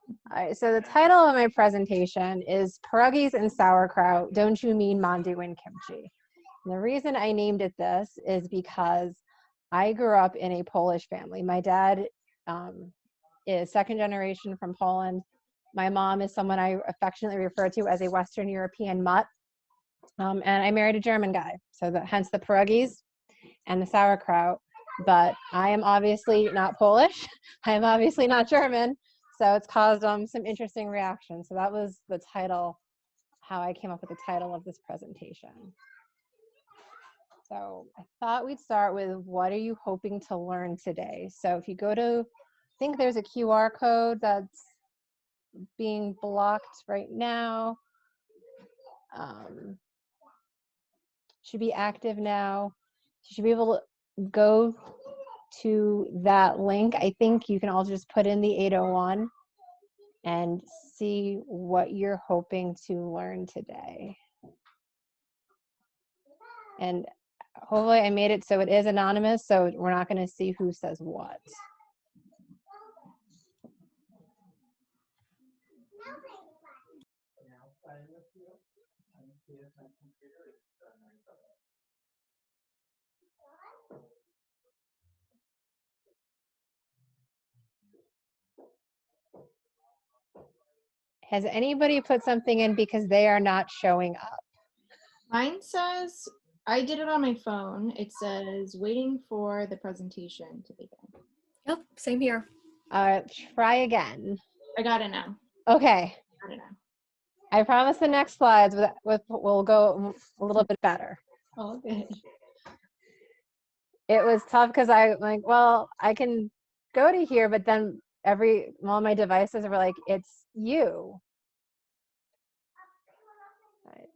All right, so the title of my presentation is Pierogies and Sauerkraut, Don't You Mean Mandu and Kimchee? And the reason I named it this is because I grew up in a Polish family. My dad is second generation from Poland. My mom is someone I affectionately refer to as a Western European mutt. And I married a German guy, so hence the pierogies and the sauerkraut. But I am obviously not Polish. I am obviously not German. So it's caused some interesting reactions. So that was the title, how I came up with the title of this presentation. So I thought we'd start with, what are you hoping to learn today? So if you go to, I think there's a QR code that's being blocked right now. Should be active now. You should be able to go to that link. I think you can all just put in the 801 and see what you're hoping to learn today. And hopefully I made it so it is anonymous, so we're not going to see who says what. Has anybody put something in because they are not showing up? Mine says, I did it on my phone. It says, waiting for the presentation to begin. Yep, same here. Try again. I got it now. Okay. Got it now. I promise the next slides will go a little bit better. Oh, good. It was tough because I like, well, I can go to here, but then all my devices were like, it's you. Right.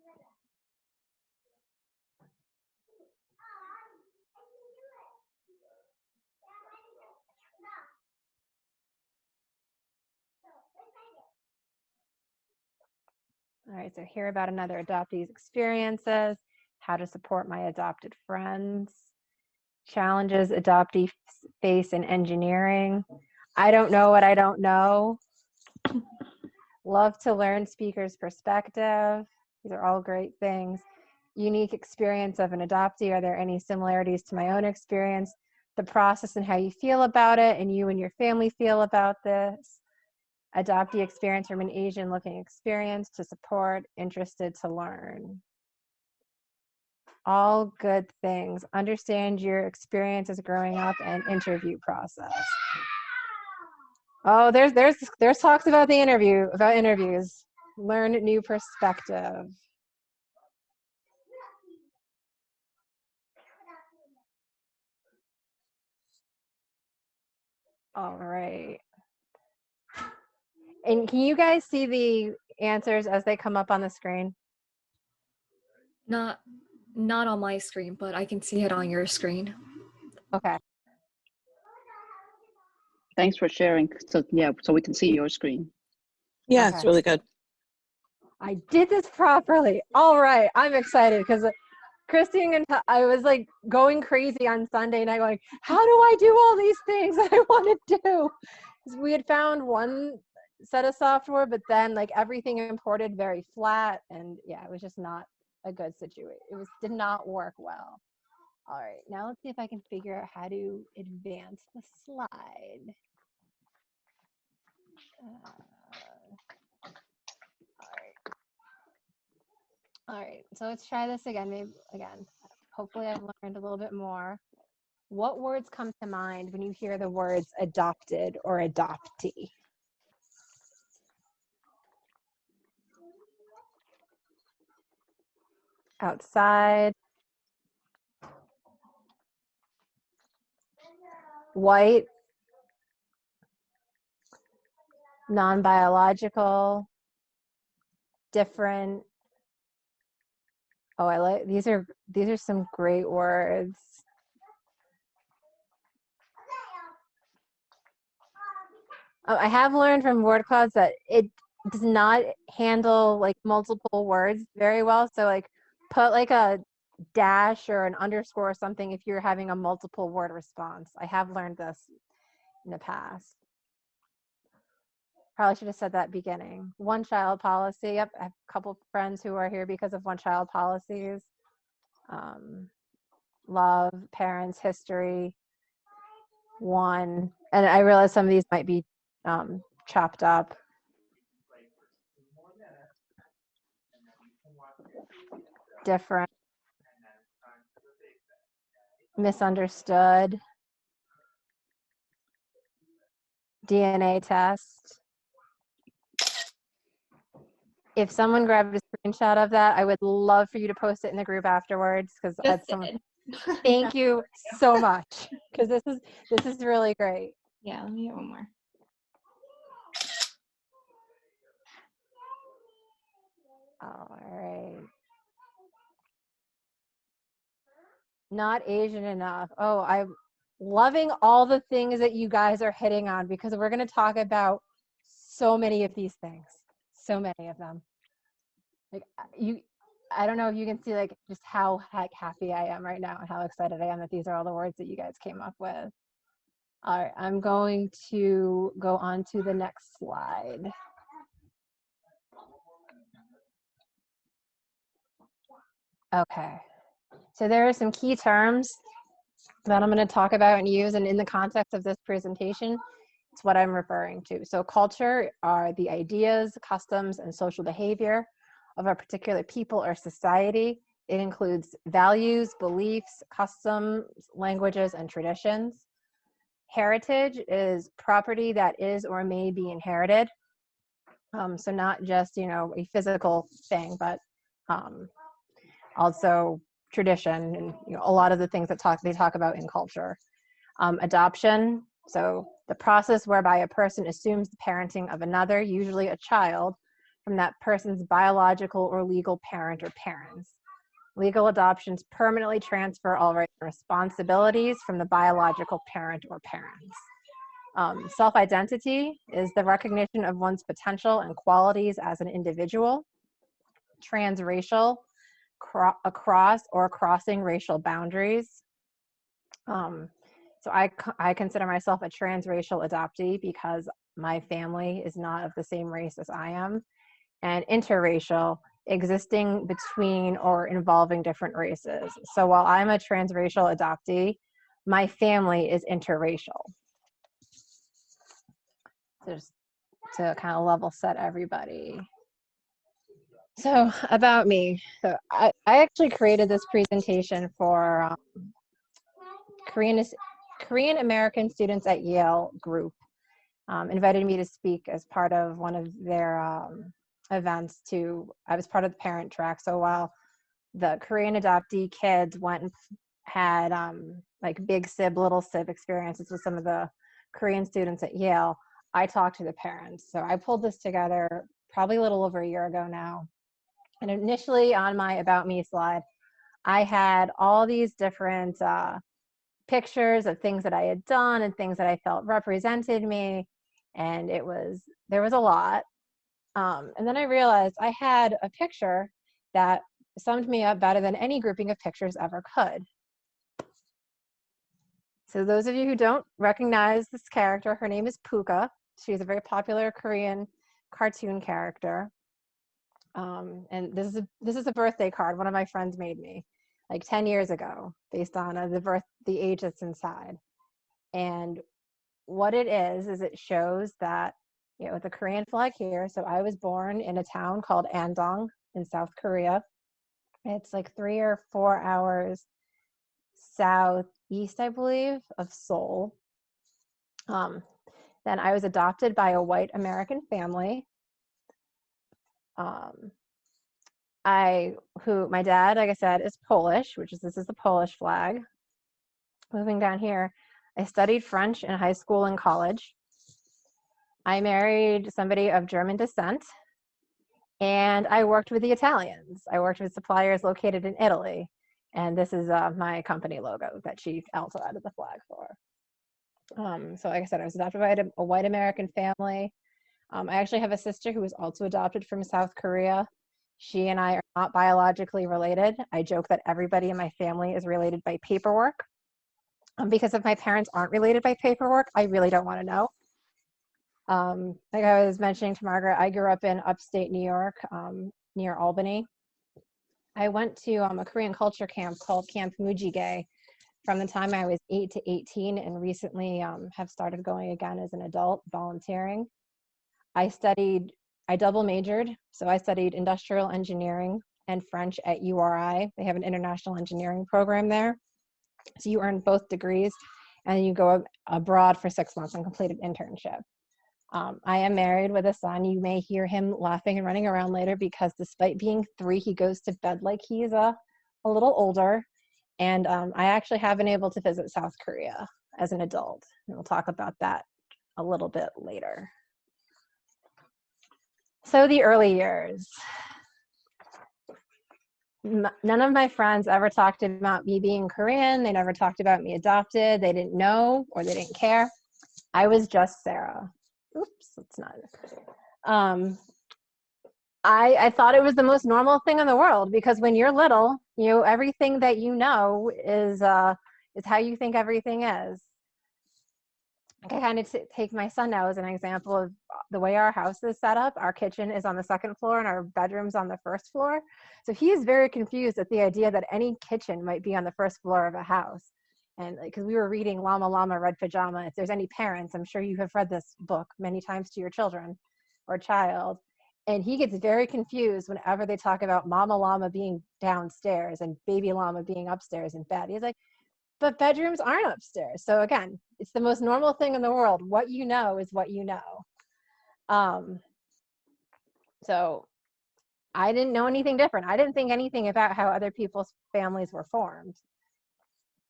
All right, so hear about another adoptee's experiences, how to support my adopted friends, challenges adoptees face in engineering. I don't know what I don't know. Love to learn speaker's perspective. These are all great things. Unique experience of an adoptee. Are there any similarities to my own experience? The process and how you feel about it, and you and your family feel about this. Adoptee experience from an Asian looking experience to support, interested to learn. All good things. Understand your experience as growing up and interview process. Oh, there's talks about interviews. Learn new perspective. All right. And can you guys see the answers as they come up on the screen? Not on my screen, but I can see it on your screen. Okay. Thanks for sharing. So yeah, so we can see your screen. Yeah, Okay. it's really good. I did this properly. All right. I'm excited because Christine and I was like going crazy on Sunday night going, how do I do all these things that I want to do? Because we had found one set of software, but then like everything imported very flat, and yeah, it was just not a good situation. It did not work well. All right, now let's see if I can figure out how to advance the slide. All right, so let's try this again. Hopefully I've learned a little bit more. What words come to mind when you hear the words adopted or adoptee? Outside. White. Non-biological. Different. Oh, I like these are some great words. I have learned from word clouds that it does not handle like multiple words very well. So like put like a dash or an underscore or something if you're having a multiple word response. I have learned this in the past. Probably should have said that beginning. One child policy. Yep, I have a couple friends who are here because of one child policies. Love, parents, history, one. And I realize some of these might be chopped up. Different. Misunderstood. DNA test. If someone grabbed a screenshot of that, I would love for you to post it in the group afterwards, because thank you so much, because this is really great. Yeah, let me get one more. All right. Not Asian enough. Oh, I'm loving all the things that you guys are hitting on, because we're going to talk about so many of these things. So many of them. Like I don't know if you can see like just how happy I am right now and how excited I am that these are all the words that you guys came up with. All right, I'm going to go on to the next slide. Okay, so there are some key terms that I'm going to talk about and use, and in the context of this presentation, it's what I'm referring to. So culture are the ideas, customs, and social behavior of a particular people or society. It includes values, beliefs, customs, languages, and traditions. Heritage is property that is or may be inherited. So not just, a physical thing, but also tradition and a lot of the things that they talk about in culture. Adoption, so the process whereby a person assumes the parenting of another, usually a child, from that person's biological or legal parent or parents. Legal adoptions permanently transfer all rights and responsibilities from the biological parent or parents. Self-identity is the recognition of one's potential and qualities as an individual. Transracial, across or crossing racial boundaries. So I consider myself a transracial adoptee because my family is not of the same race as I am. And interracial, existing between or involving different races. So while I'm a transracial adoptee, my family is interracial. Just to kind of level set everybody. So about me, so I actually created this presentation for Korean American students at Yale group. Invited me to speak as part of one of their events. I was part of the parent track. So while the Korean adoptee kids went and had like big sib, little sib experiences with some of the Korean students at Yale, I talked to the parents. So I pulled this together probably a little over a year ago now. And initially on my About Me slide, I had all these different pictures of things that I had done and things that I felt represented me. And there was a lot. And then I realized I had a picture that summed me up better than any grouping of pictures ever could. So those of you who don't recognize this character, her name is Puka. She's a very popular Korean cartoon character. And this is a birthday card one of my friends made me like 10 years ago based on the age that's inside. And what it is it shows that, the Korean flag here. So I was born in a town called Andong in South Korea. It's like 3 or 4 hours southeast, I believe, of Seoul. Then I was adopted by a white American family. My dad, like I said, is Polish, this is the Polish flag. Moving down here, I studied French in high school and college. I married somebody of German descent, and I worked with the Italians. I worked with suppliers located in Italy, and this is my company logo that she also added the flag for. So like I said, I was adopted by a white American family. I actually have a sister who was also adopted from South Korea. She and I are not biologically related. I joke that everybody in my family is related by paperwork. Because if my parents aren't related by paperwork, I really don't want to know. Like I was mentioning to Margaret, I grew up in upstate New York, near Albany. I went to a Korean culture camp called Camp Mujige from the time I was 8 to 18, and recently have started going again as an adult, volunteering. I double majored, so I studied industrial engineering and French at URI. They have an international engineering program there. So you earn both degrees, and then you go abroad for 6 months and complete an internship. I am married with a son. You may hear him laughing and running around later because despite being 3, he goes to bed like he's a little older. And I actually have been able to visit South Korea as an adult. And we'll talk about that a little bit later. So the early years. None of my friends ever talked about me being Korean. They never talked about me adopted. They didn't know or they didn't care. I was just Sarah. Oops, that's not. I thought it was the most normal thing in the world because when you're little, everything that you know is how you think everything is. I kind of take my son now as an example of the way our house is set up. Our kitchen is on the 2nd floor and our bedroom's on the 1st floor. So he is very confused at the idea that any kitchen might be on the 1st floor of a house. And because we were reading Llama Llama Red Pajama, if there's any parents, I'm sure you have read this book many times to your children or child. And he gets very confused whenever they talk about Mama Llama being downstairs and Baby Llama being upstairs in bed. He's like, but bedrooms aren't upstairs. So again, it's the most normal thing in the world. What you know is what you know. So I didn't know anything different. I didn't think anything about how other people's families were formed.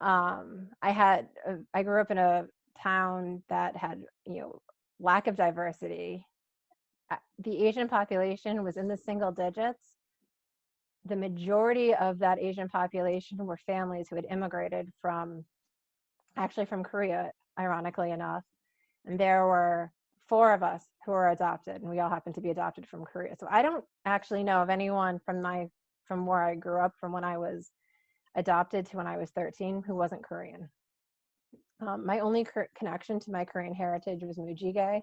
I grew up in a town that had, lack of diversity. The Asian population was in the single digits. The majority of that Asian population were families who had immigrated from Korea, ironically enough. And there were 4 of us who were adopted, and we all happened to be adopted from Korea. So I don't actually know of anyone from where I grew up, from when I was adopted to when I was 13, who wasn't Korean. My only connection to my Korean heritage was Mujige.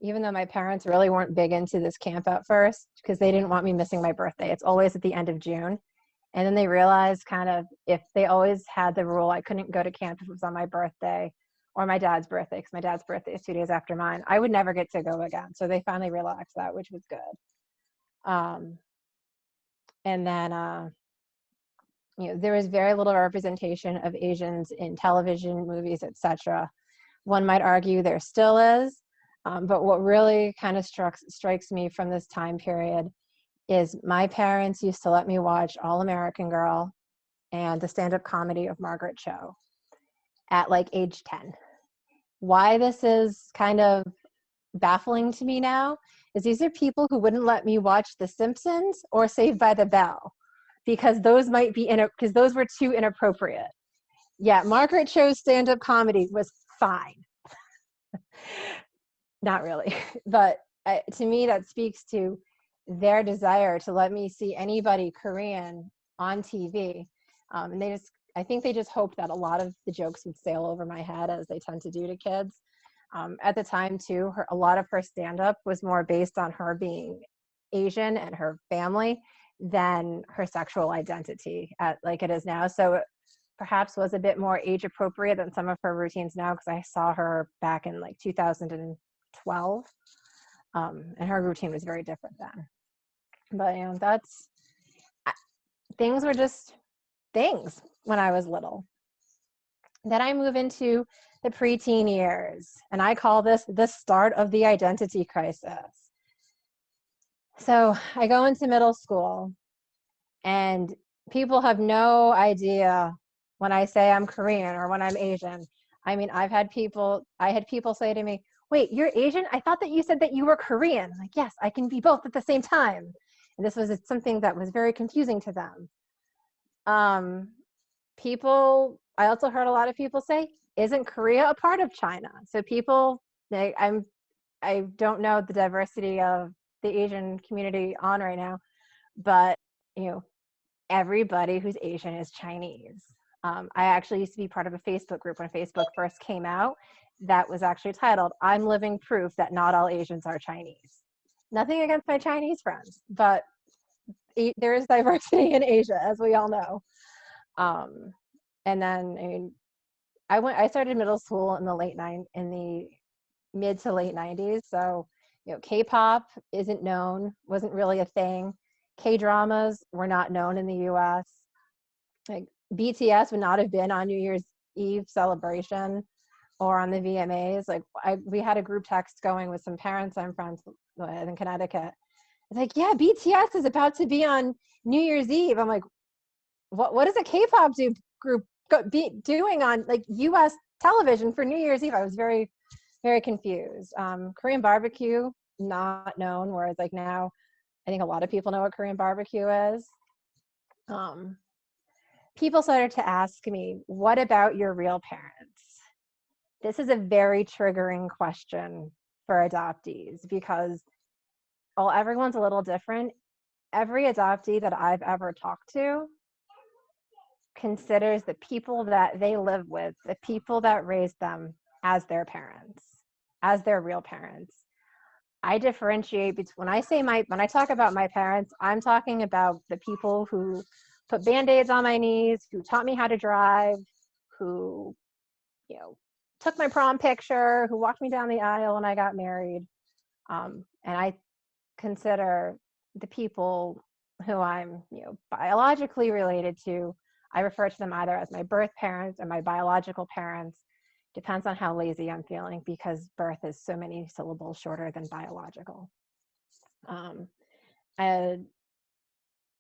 Even though my parents really weren't big into this camp at first because they didn't want me missing my birthday. It's always at the end of June. And then they realized if they always had the rule I couldn't go to camp if it was on my birthday or my dad's birthday, because my dad's birthday is 2 days after mine, I would never get to go again. So they finally relaxed that, which was good. And then, there was very little representation of Asians in television, movies, etc. One might argue there still is. But what really kind of strikes me from this time period is my parents used to let me watch All American Girl and the stand-up comedy of Margaret Cho at age 10. Why this is kind of baffling to me now is these are people who wouldn't let me watch The Simpsons or Saved by the Bell because those might be because those were too inappropriate. Yeah, Margaret Cho's stand-up comedy was fine. Not really, but to me that speaks to their desire to let me see anybody Korean on TV. And I think they just hoped that a lot of the jokes would sail over my head, as they tend to do to kids. At the time too, a lot of her stand-up was more based on her being Asian and her family than her sexual identity like it is now. So it perhaps was a bit more age appropriate than some of her routines now, because I saw her back in 2012, and her routine was very different then. But things were just things when I was little. Then I move into the preteen years, and I call this the start of the identity crisis. So I go into middle school, and people have no idea when I say I'm Korean or when I'm Asian. I mean, I had people say to me, "Wait, you're Asian? I thought that you said that you were Korean." I'm like, yes, I can be both at the same time. And this was something that was very confusing to them. I also heard a lot of people say, "Isn't Korea a part of China?" So people, I don't know the diversity of the Asian community on right now, but everybody who's Asian is Chinese. I actually used to be part of a Facebook group when Facebook first came out, that was actually titled, "I'm Living Proof That Not All Asians Are Chinese." Nothing against my Chinese friends, but there is diversity in Asia, as we all know. And then, I mean, I started middle school in the mid to late 90s. So, you know, K-pop wasn't really a thing. K-dramas were not known in the US. Like BTS would not have been on New Year's Eve celebration or on the VMAs. Like we had a group text going with some parents I'm friends with in Connecticut. It's like, yeah, BTS is about to be on New Year's Eve. I'm like, what is a K-pop group doing on like US television for New Year's Eve? I was very, very confused. Korean barbecue, not known, whereas like now, I think a lot of people know what Korean barbecue is. People started to ask me, what about your real parents? This is a very triggering question for adoptees because while everyone's a little different, every adoptee that I've ever talked to considers the people that they live with, the people that raised them, as their parents, as their real parents. I differentiate between, when I talk about my parents, I'm talking about the people who put Band-Aids on my knees, who taught me how to drive, who, you know, took my prom picture, who walked me down the aisle when I got married. And I consider the people who I'm, you know, biologically related to, I refer to them either as my birth parents or my biological parents. Depends on how lazy I'm feeling because birth is so many syllables shorter than biological. I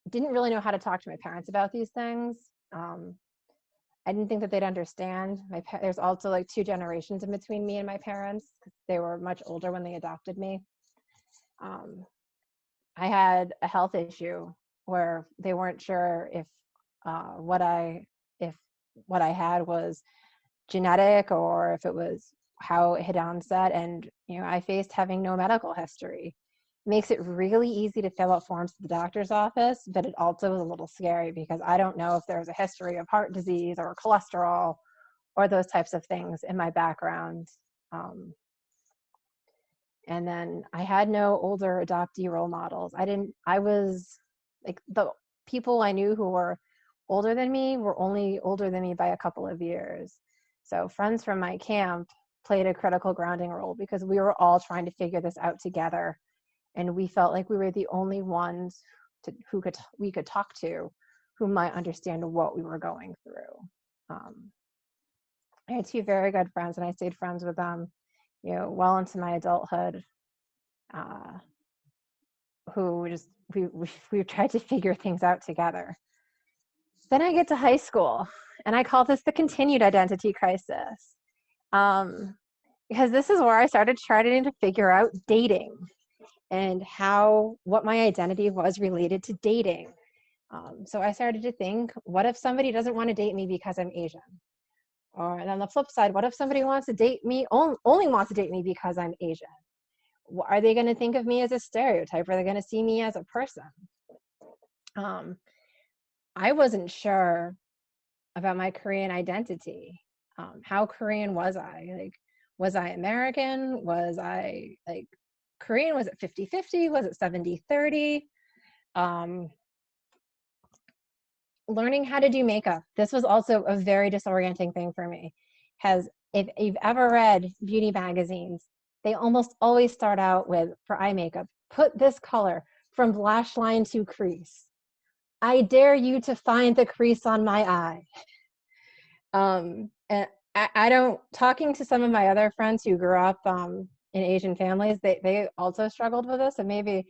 didn't really know how to talk to my parents about these things. I didn't think that they'd understand. There's also like 2 generations in between me and my parents because they were much older when they adopted me. I had a health issue where they weren't sure if what I had was genetic or if it was how it had onset. And, you know, I faced having no medical history. It makes it really easy to fill out forms at the doctor's office, but it also is a little scary because I don't know if there's a history of heart disease or cholesterol or those types of things in my background. And then I had no older adoptee role models. I was like, the people I knew who were older than me were only older than me by a couple of years. So friends from my camp played a critical grounding role because we were all trying to figure this out together. And we felt like we were the only ones we could talk to who might understand what we were going through. I had 2 very good friends and I stayed friends with them, you know, well into my adulthood, who just, we tried to figure things out together. Then I get to high school and I call this the continued identity crisis. Because this is where I started trying to figure out dating and what my identity was related to dating. So I started to think, what if somebody doesn't want to date me because I'm Asian? Or on the flip side, what if somebody wants to date me, only wants to date me because I'm Asian? Are they going to think of me as a stereotype? Are they going to see me as a person? I wasn't sure about my Korean identity. How Korean was I? Like, was I American? Was I like Korean? Was it 50-50? Was it 70-30? Learning how to do makeup. This was also a very disorienting thing for me. If you've ever read beauty magazines, they almost always start out with, for eye makeup, put this color from lash line to crease. I dare you to find the crease on my eye. And I don't, talking to some of my other friends who grew up in Asian families, they also struggled with this. And maybe,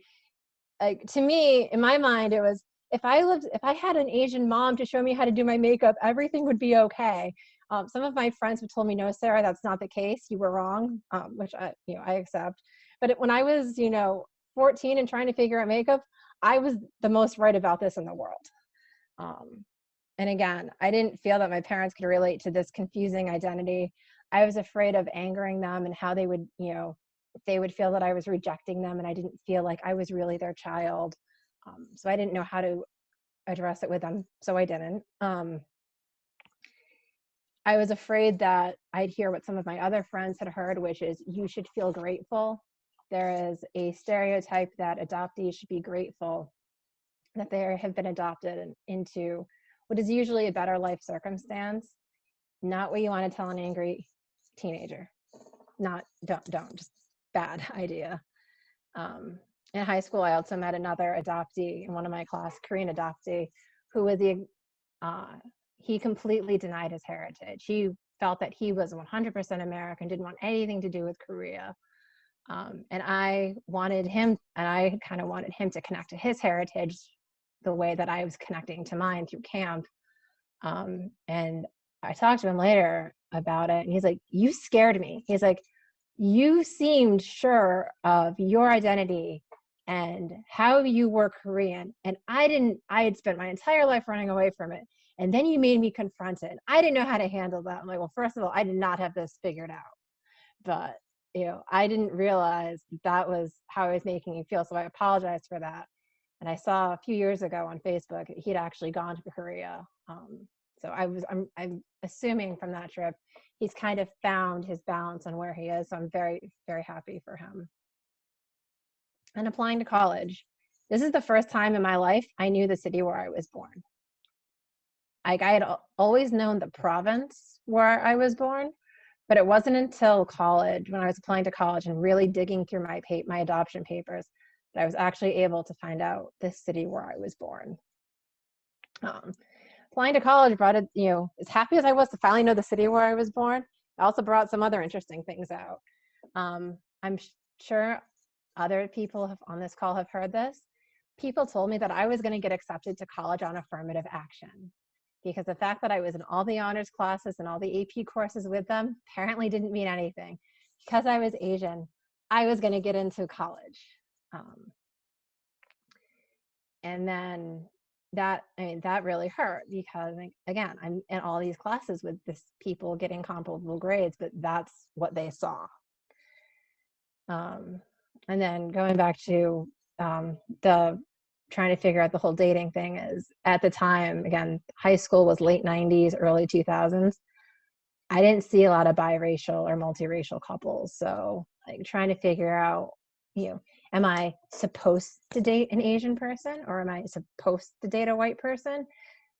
like, to me, in my mind, it was, if I had an Asian mom to show me how to do my makeup, everything would be okay. Some of my friends have told me, no, Sarah, that's not the case. You were wrong, which I accept. But when I was, 14 and trying to figure out makeup, I was the most right about this in the world. And again, I didn't feel that my parents could relate to this confusing identity. I was afraid of angering them and how they would, if they would feel that I was rejecting them and I didn't feel like I was really their child. So I didn't know how to address it with them, so I didn't. I was afraid that I'd hear what some of my other friends had heard, which is you should feel grateful. There is a stereotype that adoptees should be grateful that they have been adopted into what is usually a better life circumstance. Not what you want to tell an angry teenager. Don't, just bad idea. In high school, I also met another adoptee in one of my class, Korean adoptee, who was he completely denied his heritage. He felt that he was 100% American, didn't want anything to do with Korea. And I kind of wanted him to connect to his heritage the way that I was connecting to mine through camp. And I talked to him later about it, and he's like, you scared me. He's like, you seemed sure of your identity and how you were Korean, and I had spent my entire life running away from it, and then you made me confront it. I didn't know how to handle that. I'm like, well, first of all, I did not have this figured out, but I didn't realize that was how I was making you feel, so I apologized for that. And I saw a few years ago on Facebook he'd actually gone to Korea, so I'm assuming from that trip he's kind of found his balance on where he is. So I'm very, very happy for him. And applying to college, this is the first time in my life I knew the city where I was born. Like, I had always known the province where I was born, but it wasn't until college, when I was applying to college and really digging through my adoption papers, that I was actually able to find out the city where I was born. Applying to college brought it, as happy as I was to finally know the city where I was born, it also brought some other interesting things out. I'm sure other people on this call have heard this. People told me that I was going to get accepted to college on affirmative action, because the fact that I was in all the honors classes and all the AP courses with them apparently didn't mean anything. Because I was Asian, I was going to get into college. And then that really hurt, because again, I'm in all these classes with this people getting comparable grades, but that's what they saw. And then going back to the trying to figure out the whole dating thing, is at the time, again, high school was late 90s, early 2000s. I didn't see a lot of biracial or multiracial couples. So like trying to figure out, am I supposed to date an Asian person, or am I supposed to date a white person?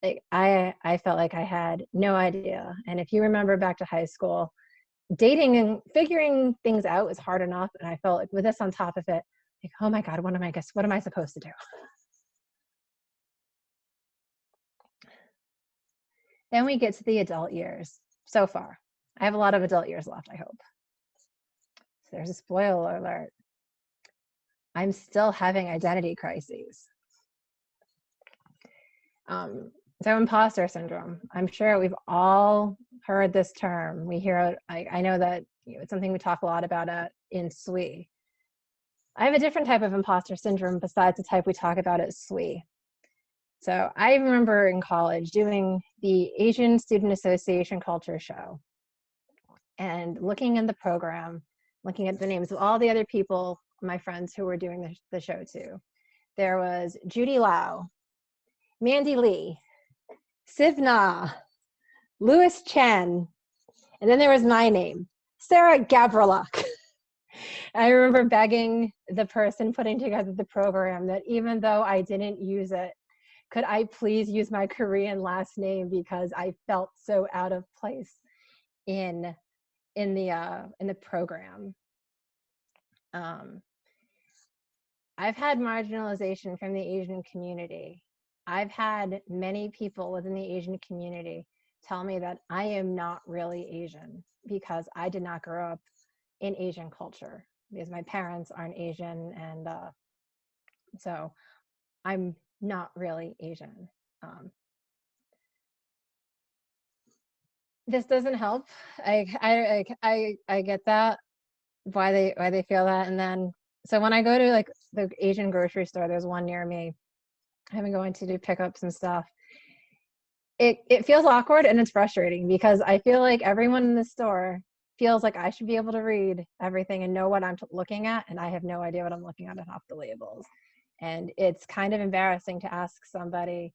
Like I felt like I had no idea. And if you remember back to high school, dating and figuring things out is hard enough. And I felt like with this on top of it, like, oh my God, what am I supposed to do? Then we get to the adult years. So far, I have a lot of adult years left, I hope. So there's a spoiler alert. I'm still having identity crises. So imposter syndrome. I'm sure we've all heard this term. We hear it. I know that it's something we talk a lot about in SWE. I have a different type of imposter syndrome besides the type we talk about at SWE. So I remember in college doing the Asian Student Association culture show and looking in the program, looking at the names of all the other people, my friends who were doing the show too. There was Judy Lau, Mandy Lee, Siv Na, Louis Chen, and then there was my name, Sarah Gavreluk. I remember begging the person putting together the program that even though I didn't use it, could I please use my Korean last name, because I felt so out of place in the program. I've had marginalization from the Asian community. I've had many people within the Asian community tell me that I am not really Asian because I did not grow up in Asian culture, because my parents aren't Asian, and so I'm not really Asian. This doesn't help. I get that, why they feel that. And then so when I go to like the Asian grocery store, there's one near me. I'm going to do pick up some stuff. It feels awkward and it's frustrating, because I feel like everyone in the store feels like I should be able to read everything and know what I'm looking at, and I have no idea what I'm looking at off the labels. And it's kind of embarrassing to ask somebody,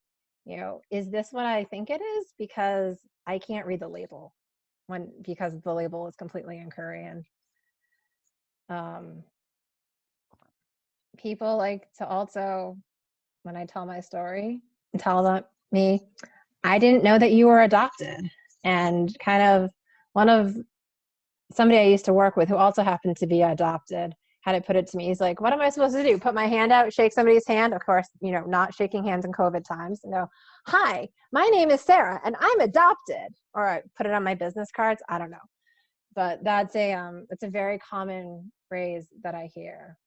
is this what I think it is? Because I can't read the label. because the label is completely in Korean. People like to also, when I tell my story, tell me, I didn't know that you were adopted. And kind of somebody I used to work with who also happened to be adopted had it put it to me. He's like, what am I supposed to do? Put my hand out, shake somebody's hand? Of course, not shaking hands in COVID times, and go, hi, my name is Sarah and I'm adopted. Or I put it on my business cards. I don't know. But it's a very common phrase that I hear.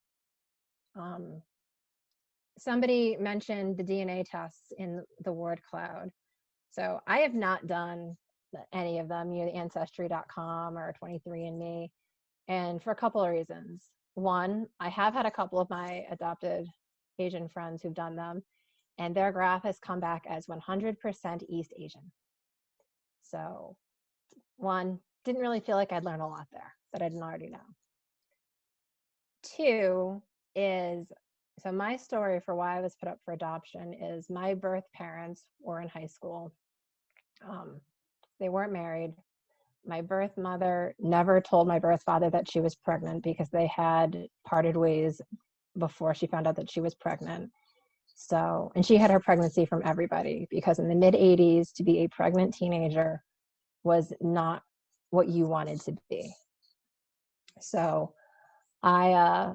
Somebody mentioned the DNA tests in the word cloud. So I have not done any of them, the Ancestry.com or 23andMe, and for a couple of reasons. One, I have had a couple of my adopted Asian friends who've done them, and their graph has come back as 100% East Asian. So one, didn't really feel like I'd learn a lot there that I didn't already know. Two is, so my story for why I was put up for adoption is my birth parents were in high school. They weren't married. My birth mother never told my birth father that she was pregnant because they had parted ways before she found out that she was pregnant. So, and she had her pregnancy from everybody because in the mid-'80s, to be a pregnant teenager was not what you wanted to be. So I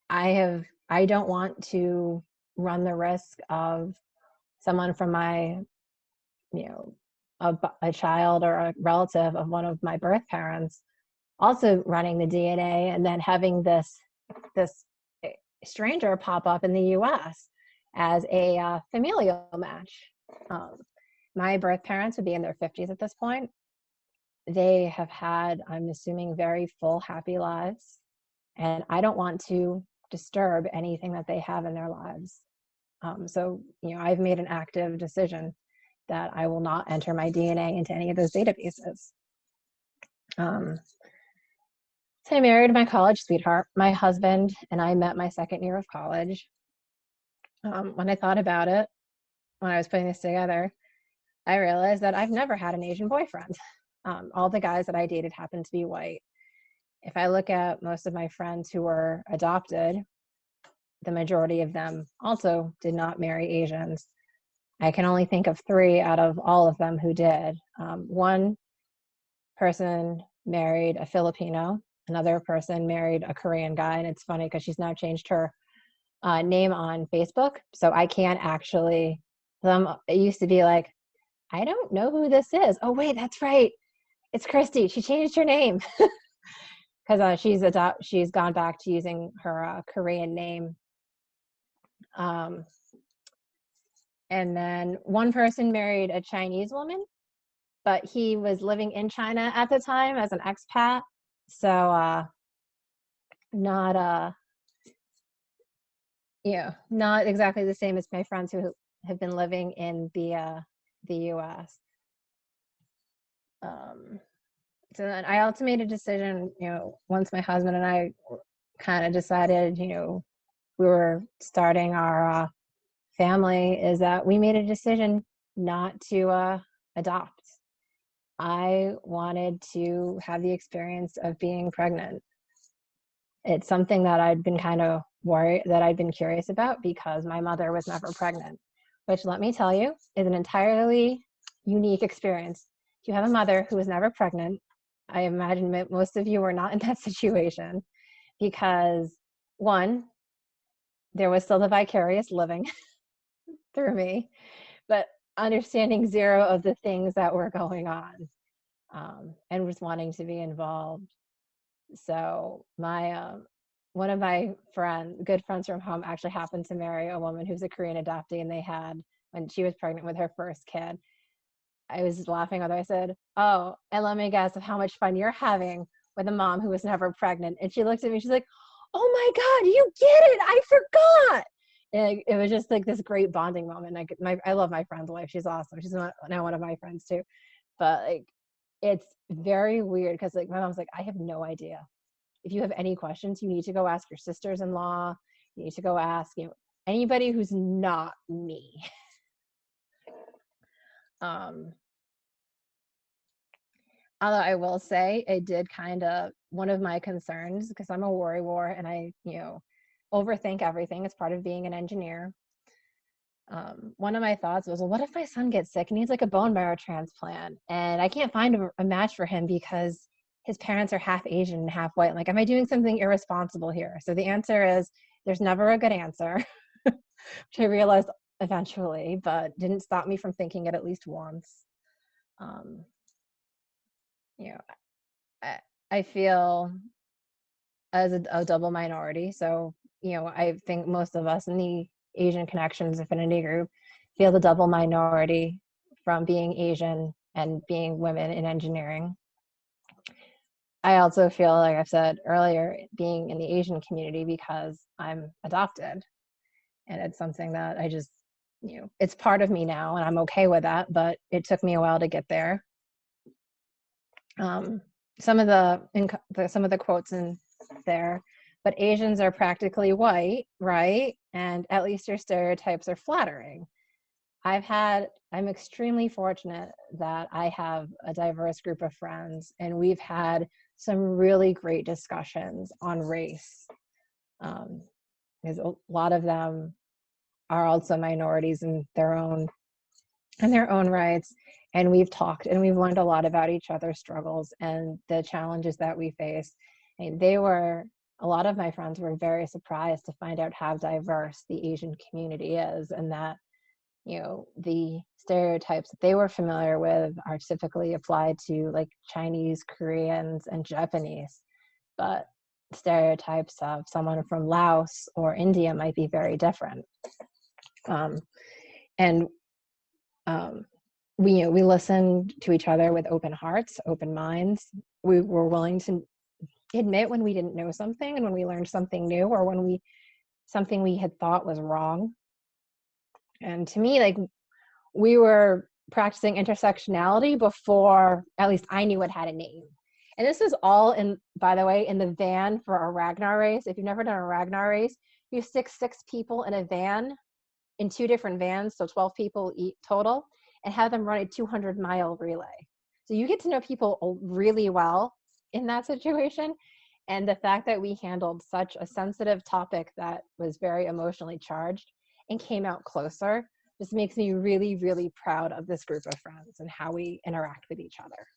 don't want to run the risk of someone from my, a child or a relative of one of my birth parents also running the DNA and then having this stranger pop up in the US as a familial match. My birth parents would be in their 50s at this point. They have had, I'm assuming, very full, happy lives. And I don't want to disturb anything that they have in their lives. So, I've made an active decision that I will not enter my DNA into any of those databases. So I married my college sweetheart. My husband and I met my second year of college. When I thought about it, when I was putting this together, I realized that I've never had an Asian boyfriend. All the guys that I dated happened to be white. If I look at most of my friends who were adopted, the majority of them also did not marry Asians. I can only think of 3 out of all of them who did. One person married a Filipino, another person married a Korean guy, and it's funny because she's now changed her name on Facebook, so I can't actually, it used to be like, I don't know who this is. Oh wait, that's right, it's Christy. She changed her name because she's gone back to using her Korean name. And then one person married a Chinese woman, but he was living in China at the time as an expat. So not exactly the same as my friends who have been living in the US. So then I also made a decision, once my husband and I kind of decided, we were starting our family, is that we made a decision not to adopt. I wanted to have the experience of being pregnant. It's something that I'd been kind of worried, that I'd been curious about because my mother was never pregnant, which, let me tell you, is an entirely unique experience. If you have a mother who was never pregnant, I imagine that most of you were not in that situation because, one, there was still the vicarious living through me, but understanding 0 of the things that were going on, and was wanting to be involved. So my one of my good friends from home actually happened to marry a woman who's a Korean adoptee, and they had, when she was pregnant with her first kid, I was laughing with her. I said, oh, and let me guess of how much fun you're having with a mom who was never pregnant. And she looked at me, she's like, oh my God, you get it, I forgot. And it was just like this great bonding moment. I love my friend's wife. She's awesome. She's now one of my friends too. But like, it's very weird because like my mom's like, I have no idea. If you have any questions, you need to go ask your sisters-in-law. You need to go ask, anybody who's not me. Although I will say it did kind of, one of my concerns, because I'm a worrywart and I, overthink everything. It's part of being an engineer. One of my thoughts was, well, what if my son gets sick and needs like a bone marrow transplant and I can't find a match for him because his parents are half Asian and half white? Like, am I doing something irresponsible here? So the answer is there's never a good answer, which I realized eventually, but didn't stop me from thinking it at least once. I feel as a double minority. So, I think most of us in the Asian Connections Affinity group feel the double minority from being Asian and being women in engineering. I also feel, like I've said earlier, being in the Asian community because I'm adopted. And it's something that I just, it's part of me now and I'm okay with that, but it took me a while to get there. Some of the quotes in there, but Asians are practically white, right? And at least your stereotypes are flattering. I'm extremely fortunate that I have a diverse group of friends, and we've had some really great discussions on race. Because a lot of them are also minorities in their own rights. And we've talked and we've learned a lot about each other's struggles and the challenges that we face. And a lot of my friends were very surprised to find out how diverse the Asian community is, and that, the stereotypes that they were familiar with are typically applied to like Chinese, Koreans, and Japanese. But stereotypes of someone from Laos or India might be very different. We listened to each other with open hearts, open minds. We were willing to admit when we didn't know something and when we learned something new, or when something we had thought was wrong. And to me, like, we were practicing intersectionality before at least I knew it had a name. And this is all by the way, in the van for a Ragnar race. If you've never done a Ragnar race, you stick 6 people in a van, in 2 different vans, so 12 people total, and have them run a 200-mile relay. So you get to know people really well in that situation. And the fact that we handled such a sensitive topic that was very emotionally charged and came out closer just makes me really, really proud of this group of friends and how we interact with each other.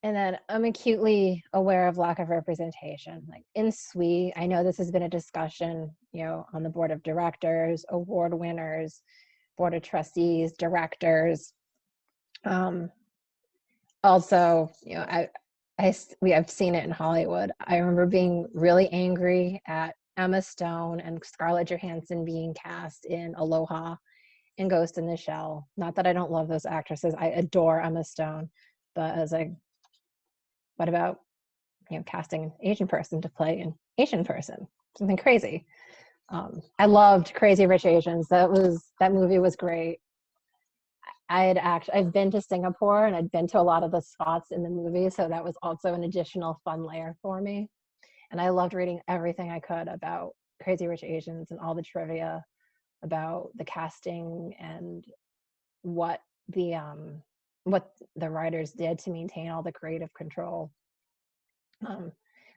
And then I'm acutely aware of lack of representation. Like in SWE, I know this has been a discussion, on the board of directors, award winners, board of trustees, directors. Also, I've seen it in Hollywood. I remember being really angry at Emma Stone and Scarlett Johansson being cast in Aloha and Ghost in the Shell. Not that I don't love those actresses. I adore Emma Stone. But I was like, what about, casting an Asian person to play an Asian person? Something crazy. I loved Crazy Rich Asians. That movie was great. I've been to Singapore and I'd been to a lot of the spots in the movie, so that was also an additional fun layer for me. And I loved reading everything I could about Crazy Rich Asians and all the trivia about the casting and what the writers did to maintain all the creative control.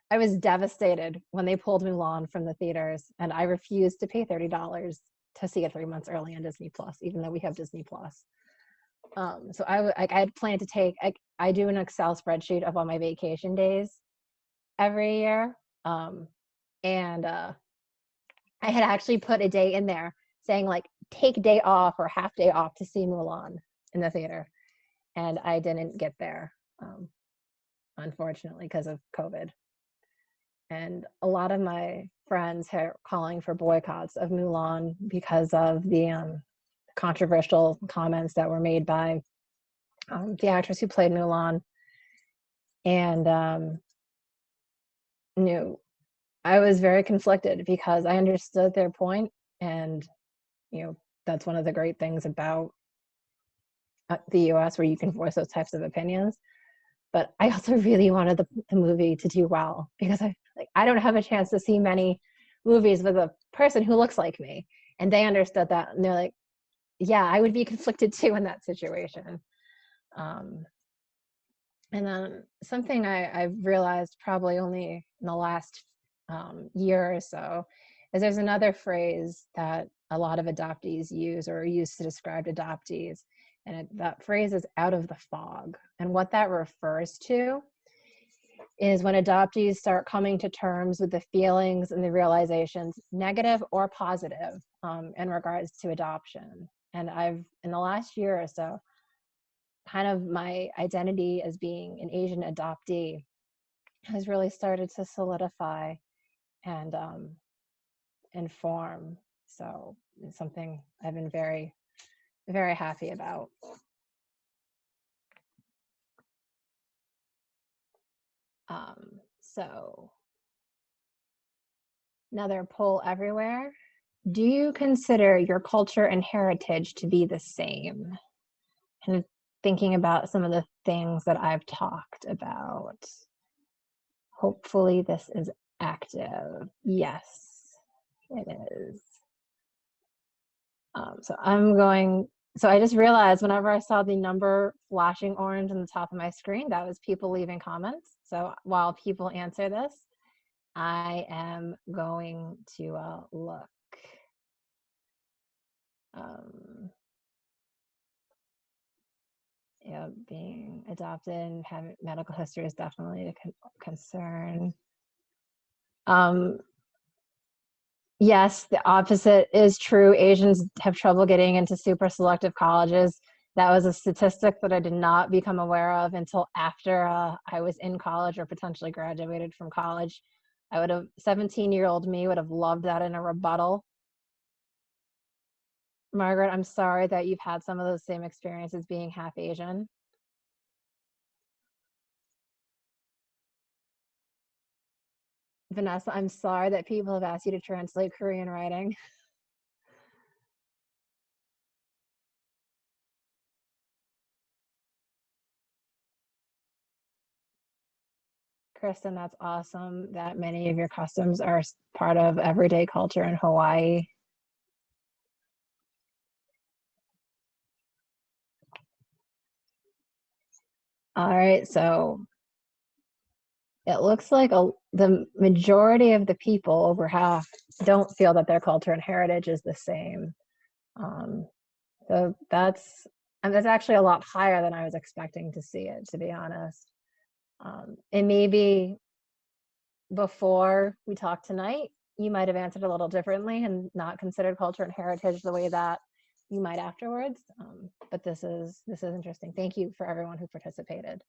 I was devastated when they pulled Mulan from the theaters, and I refused to pay $30 to see it 3 months early on Disney Plus, even though we have Disney Plus. So I had planned to take, I do an Excel spreadsheet of all my vacation days every year. And I had actually put a day in there saying like, take a day off or half day off to see Mulan in the theater. And I didn't get there, unfortunately, because of COVID. And a lot of my friends are calling for boycotts of Mulan because of the controversial comments that were made by the actress who played Mulan. And I was very conflicted because I understood their point, and that's one of the great things about the US, where you can voice those types of opinions. But I also really wanted the movie to do well, because I don't have a chance to see many movies with a person who looks like me, and they understood that, and they're like, yeah, I would be conflicted too in that situation. And then something I've realized probably only in the last year or so is there's another phrase that a lot of adoptees use or use to describe adoptees. And that phrase is out of the fog. And what that refers to is when adoptees start coming to terms with the feelings and the realizations, negative or positive, in regards to adoption. And in the last year or so, kind of my identity as being an Asian adoptee has really started to solidify and inform. So it's something I've been very, very happy about. So another poll everywhere. Do you consider your culture and heritage to be the same? And thinking about some of the things that I've talked about. Hopefully this is active. Yes, it is. So I just realized whenever I saw the number flashing orange on the top of my screen, that was people leaving comments. So while people answer this, I am going to look. Yeah, being adopted and having medical history is definitely a concern. Yes, the opposite is true. Asians have trouble getting into super selective colleges. That was a statistic that I did not become aware of until after I was in college or potentially graduated from college. 17-year-old me would have loved that in a rebuttal. Margaret, I'm sorry that you've had some of those same experiences being half Asian. Vanessa, I'm sorry that people have asked you to translate Korean writing. Kristen, that's awesome that many of your customs are part of everyday culture in Hawaii. All right, so it looks like the majority of the people, over half, don't feel that their culture and heritage is the same. So that's actually a lot higher than I was expecting to see it, to be honest. And maybe before we talked tonight, you might have answered a little differently and not considered culture and heritage the way that you might afterwards. But this is interesting. Thank you for everyone who participated.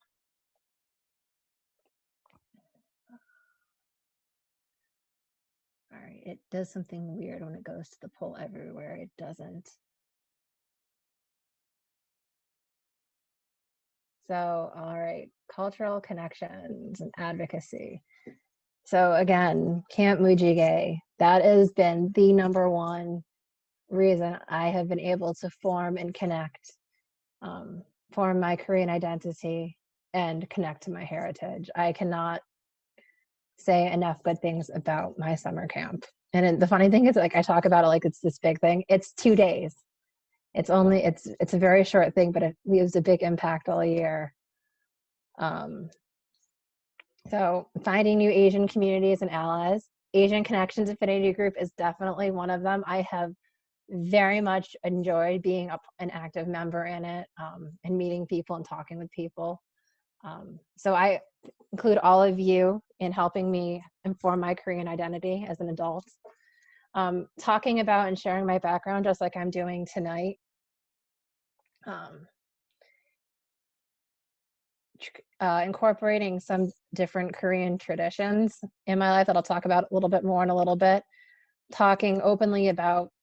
All right, it does something weird when it goes to the poll everywhere. It doesn't. So, all right, cultural connections and advocacy. So again, Camp Mujige, that has been the #1 reason I have been able to form and connect, form my Korean identity and connect to my heritage. I cannot say enough good things about my summer camp. And the funny thing is, like, I talk about it like it's this big thing. It's 2 days. It's a very short thing, but it leaves a big impact all year. So finding new Asian communities and allies. Asian Connections Affinity Group is definitely one of them. I have very much enjoyed being an active member in it, and meeting people and talking with people. So I include all of you in helping me inform my Korean identity as an adult. Talking about and sharing my background just like I'm doing tonight. Incorporating some different Korean traditions in my life that I'll talk about a little bit more in a little bit. Talking openly about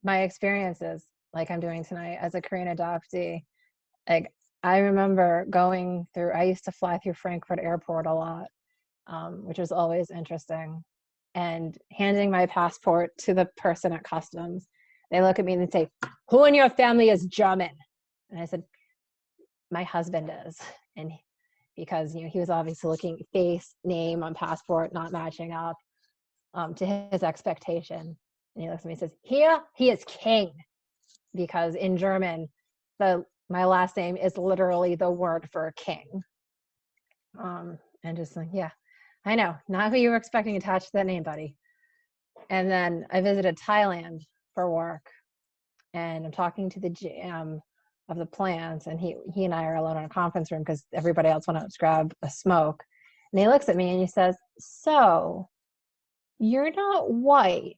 my experiences like I'm doing tonight as a Korean adoptee. Like, I remember I used to fly through Frankfurt Airport a lot, which was always interesting. And handing my passport to the person at customs, they look at me and they say, "Who in your family is German?" And I said, "My husband is." And because, he was obviously looking face, name on passport, not matching up to his expectation. And he looks at me and says, "Here, he is king." Because in German, the my last name is literally the word for king. And just like, yeah, I know, not who you were expecting attached to that name, buddy. And then I visited Thailand for work, and I'm talking to the GM of the plants, and he and I are alone in a conference room because everybody else went out to grab a smoke. And he looks at me and he says, "So, you're not white?"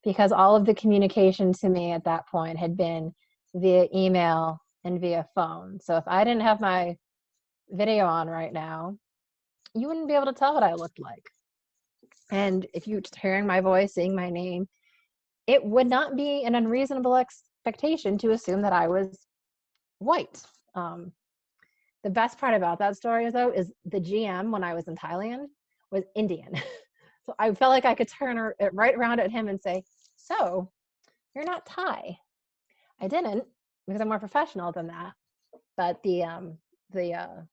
Because all of the communication to me at that point had been via email and via phone. So if I didn't have my video on right now, you wouldn't be able to tell what I looked like. And if you just hearing my voice, seeing my name, it would not be an unreasonable expectation to assume that I was white. The best part about that story, though, is the GM when I was in Thailand was Indian. So I felt like I could turn it right around at him and say, "So, you're not Thai." I didn't, because I'm more professional than that. But the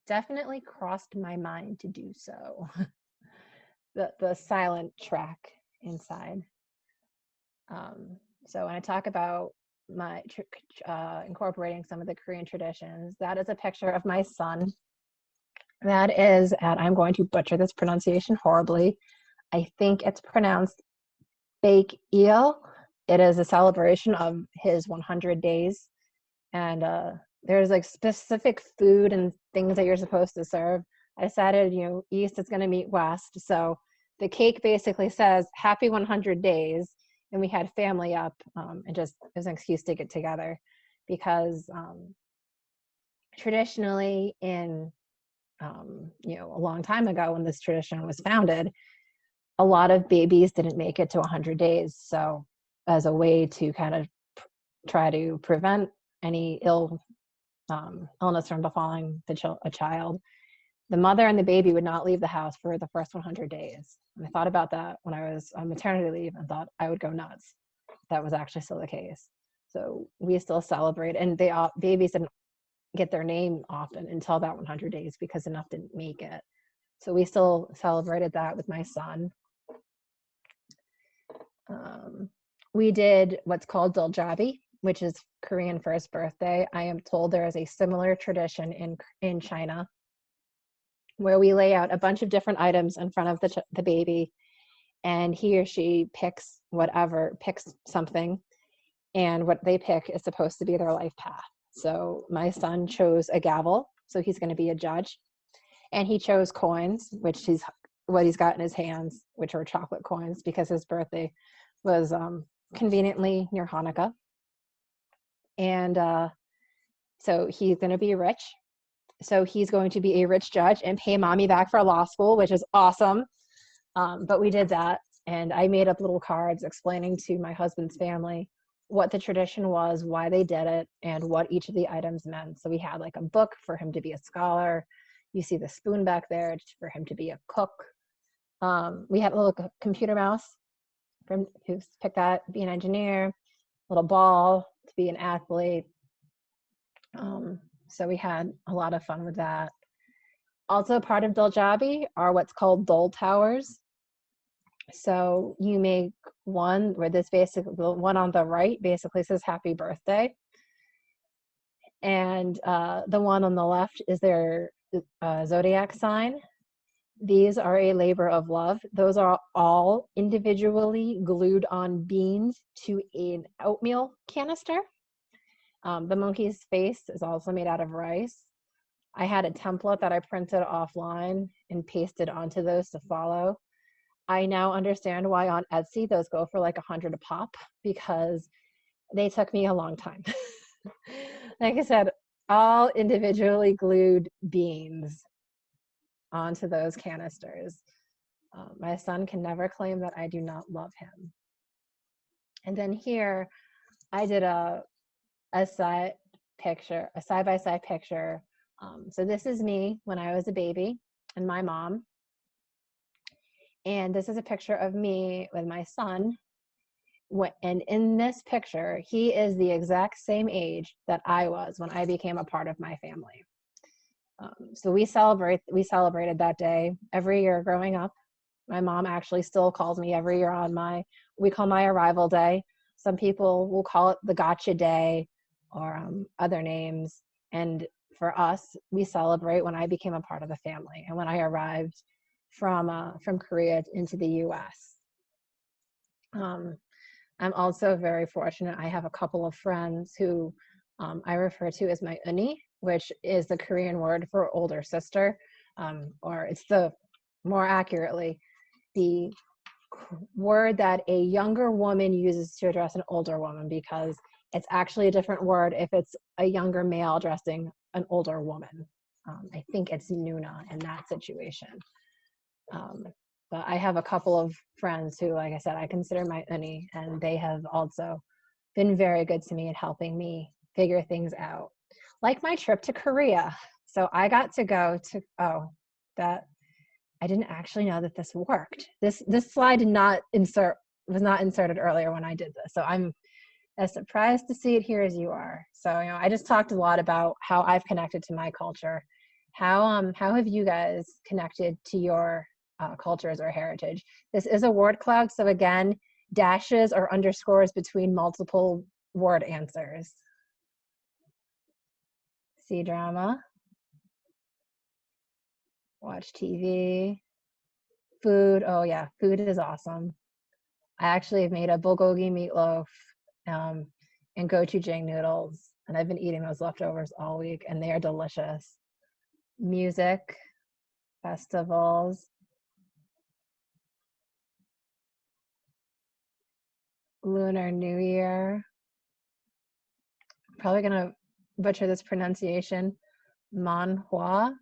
definitely crossed my mind to do so. the silent track inside. So when I talk about my incorporating some of the Korean traditions, that is a picture of my son. That is I'm going to butcher this pronunciation horribly. I think it's pronounced Bake Eel. It is a celebration of his 100 days. And there's like specific food and things that you're supposed to serve. I decided, East is going to meet West. So the cake basically says happy 100 days. And we had family up and just it was an excuse to get together because traditionally in, a long time ago when this tradition was founded, a lot of babies didn't make it to 100 days. So as a way to kind of try to prevent any illness from befalling a child, the mother and the baby would not leave the house for the first 100 days. And I thought about that when I was on maternity leave and thought I would go nuts. That was actually still the case. So we still celebrate, and babies didn't get their name often until that 100 days because enough didn't make it. So we still celebrated that with my son. We did what's called Duljabi, which is Korean first birthday. I am told there is a similar tradition in China where we lay out a bunch of different items in front of the baby, and he or she picks something, and what they pick is supposed to be their life path. So my son chose a gavel, so he's going to be a judge, and he chose coins, which is what he's got in his hands, which are chocolate coins, because his birthday was conveniently near Hanukkah. And so he's going to be rich. So he's going to be a rich judge and pay mommy back for law school, which is awesome. But we did that, and I made up little cards explaining to my husband's family what the tradition was, why they did it, and what each of the items meant. So we had like a book for him to be a scholar. You see the spoon back there for him to be a cook. We had a little computer mouse who's picked that, be an engineer, little ball to be an athlete. So we had a lot of fun with that. Also part of Duljabi are what's called dole towers. So you make one where the one on the right basically says happy birthday. And the one on the left is their zodiac sign. These are a labor of love. Those are all individually glued on beans to an oatmeal canister. The monkey's face is also made out of rice. I had a template that I printed offline and pasted onto those to follow. I now understand why on Etsy those go for like 100 a pop, because they took me a long time. Like I said, all individually glued beans onto those canisters. My son can never claim that I do not love him. And then here I did a side-by-side picture. So this is me when I was a baby and my mom. And this is a picture of me with my son. And in this picture, he is the exact same age that I was when I became a part of my family. So we celebrated that day every year growing up. My mom actually still calls me every year we call my arrival day. Some people will call it the gotcha day. or other names. And for us, we celebrate when I became a part of the family and when I arrived from Korea into the U.S. I'm also very fortunate. I have a couple of friends who I refer to as my uni, which is the Korean word for older sister, or it's the more accurately the word that a younger woman uses to address an older woman, because it's actually a different word if it's a younger male addressing an older woman. I think it's Nuna in that situation. But I have a couple of friends who, like I said, I consider my uni, and they have also been very good to me in helping me figure things out. Like my trip to Korea. So I got to go to, I didn't actually know that this worked. This slide was not inserted earlier when I did this. So I'm as surprised to see it here as you are. So, I just talked a lot about how I've connected to my culture. How have you guys connected to your cultures or heritage? This is a word cloud, so again, dashes or underscores between multiple word answers. See drama, watch TV, food. Oh yeah, food is awesome. I actually have made a bulgogi meatloaf and gochujang noodles, and I've been eating those leftovers all week, and they are delicious. Music, festivals, Lunar New Year. Probably gonna butcher this pronunciation. Manhua.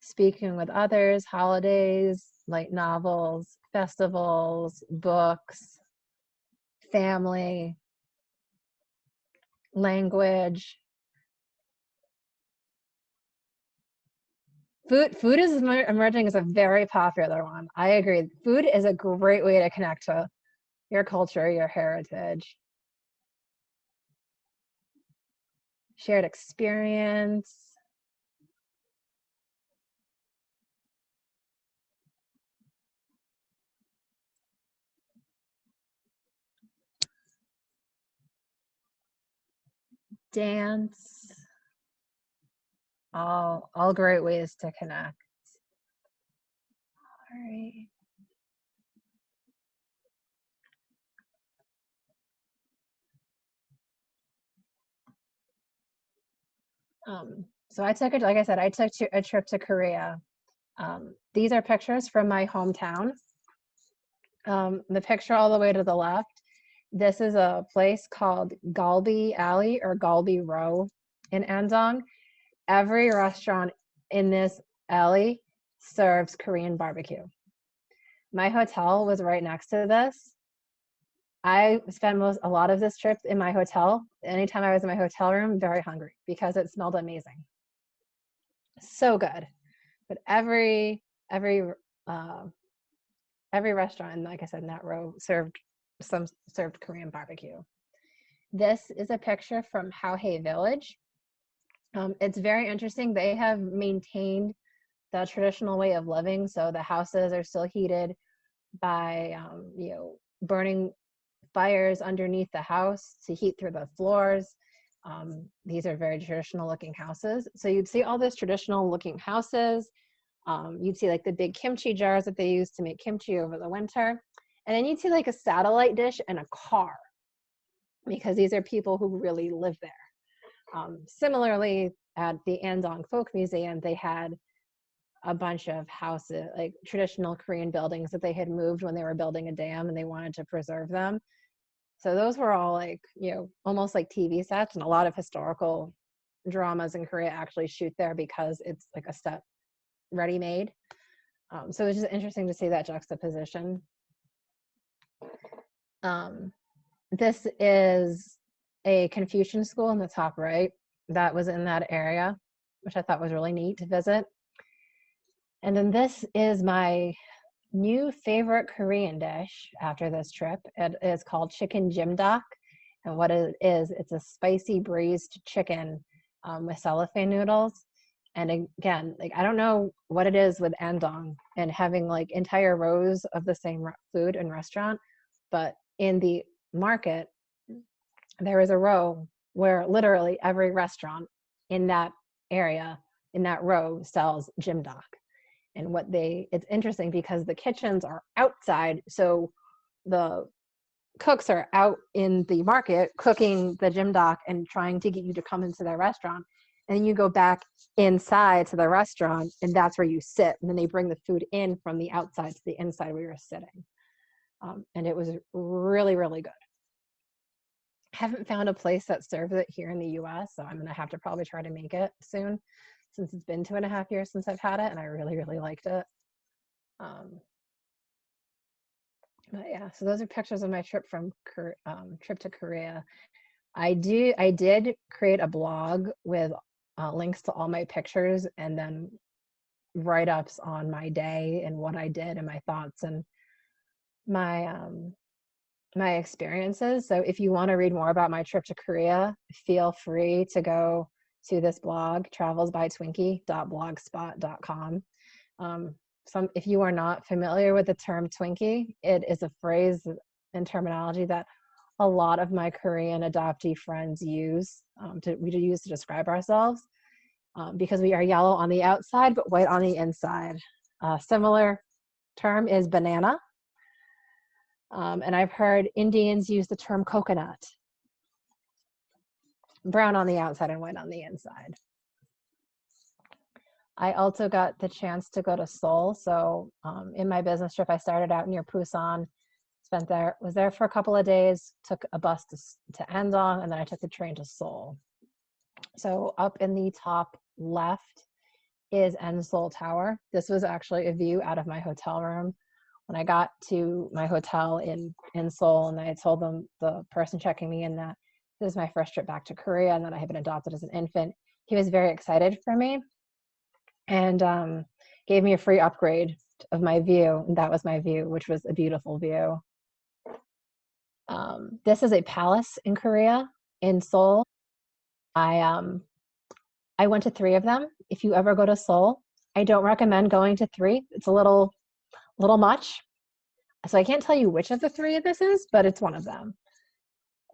Speaking with others, holidays, light novels, festivals, books, family, language. Food is emerging as a very popular one. I agree. Food is a great way to connect to your culture, your heritage. Shared experience. Dance. All great ways to connect. All right. So I took it, like I said, I took a trip to Korea. These are pictures from my hometown. The picture all the way to the left, this is a place called Galbi Alley or Galbi Row in Andong. Every restaurant in this alley serves Korean barbecue. My hotel was right next to this. I spent a lot of this trip in my hotel. Anytime I was in my hotel room, very hungry because it smelled amazing. So good. But every restaurant, and like I said, in that row served Korean barbecue. This is a picture from Haohae Village. It's very interesting. They have maintained the traditional way of living, so the houses are still heated by burning fires underneath the house to heat through the floors. These are very traditional looking houses. So you'd see all those traditional looking houses. You'd see like the big kimchi jars that they use to make kimchi over the winter. And then you'd see like a satellite dish and a car, because these are people who really live there. Similarly, at the Andong Folk Museum, they had a bunch of houses, like traditional Korean buildings that they had moved when they were building a dam and they wanted to preserve them. So those were all like, almost like TV sets, and a lot of historical dramas in Korea actually shoot there because it's like a set ready-made. So it's just interesting to see that juxtaposition. This is a Confucian school in the top right that was in that area, which I thought was really neat to visit. And then this is my new favorite Korean dish after this trip. It is called chicken jimdak. And what it is, it's a spicy braised chicken with cellophane noodles. And again, like, I don't know what it is with Andong and having like entire rows of the same food and restaurant, but in the market, there is a row where literally every restaurant in that area, in that row, sells jimdok. And it's interesting because the kitchens are outside, so the cooks are out in the market cooking the jimdok and trying to get you to come into their restaurant. And then you go back inside to the restaurant, and that's where you sit. And then they bring the food in from the outside to the inside where you're sitting. And it was really, really good. Haven't found a place that serves it here in the US, so I'm gonna have to probably try to make it soon, since it's been 2.5 years since I've had it, and I really, really liked it. But yeah, so those are pictures of my trip to Korea. I did create a blog with links to all my pictures, and then write-ups on my day and what I did and my thoughts and my experiences. So if you want to read more about my trip to Korea, feel free to go to this blog, travelsbytwinkie.blogspot.com. If you are not familiar with the term Twinkie, it is a phrase and terminology that a lot of my Korean adoptee friends use to describe ourselves, because we are yellow on the outside but white on the inside. A similar term is banana. And I've heard Indians use the term coconut. Brown on the outside and white on the inside. I also got the chance to go to Seoul. So in my business trip, I started out near Busan, was there for a couple of days, took a bus to Andong, and then I took the train to Seoul. So up in the top left is Seoul Tower. This was actually a view out of my hotel room. When I got to my hotel in Seoul, and I told them, the person checking me in, that this is my first trip back to Korea and that I had been adopted as an infant, he was very excited for me and gave me a free upgrade of my view. And that was my view, which was a beautiful view. This is a palace in Korea, in Seoul. I went to 3 of them. If you ever go to Seoul, I don't recommend going to 3. It's a little much. So I can't tell you which of the 3 this is, but it's one of them.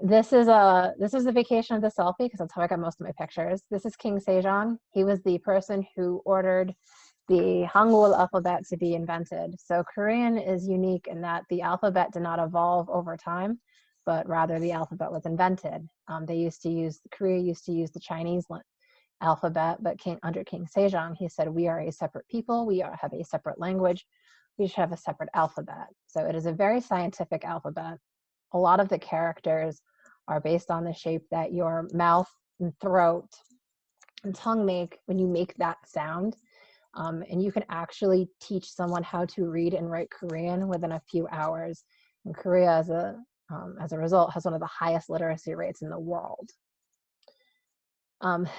This is a vacation of the selfie, because that's how I got most of my pictures. This is King Sejong. He was the person who ordered the Hangul alphabet to be invented. So Korean is unique in that the alphabet did not evolve over time, but rather the alphabet was invented. Korea used to use the Chinese alphabet, but under King Sejong, he said, we are a separate people, have a separate language, we should have a separate alphabet. So it is a very scientific alphabet. A lot of the characters are based on the shape that your mouth and throat and tongue make when you make that sound. And you can actually teach someone how to read and write Korean within a few hours. And Korea, as a result, has one of the highest literacy rates in the world.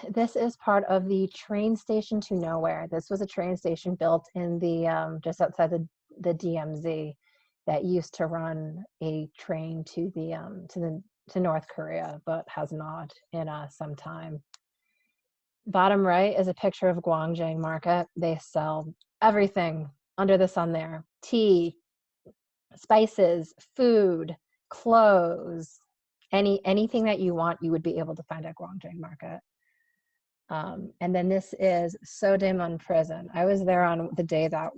This is part of the train station to nowhere. This was a train station built in the just outside the DMZ that used to run a train to North Korea, but has not in some time. Bottom right is a picture of Gwangjang Market. They sell everything under the sun there: tea, spices, food, clothes, anything that you want, you would be able to find at Gwangjang Market. And then this is Sodaemun Prison. I was there on the day that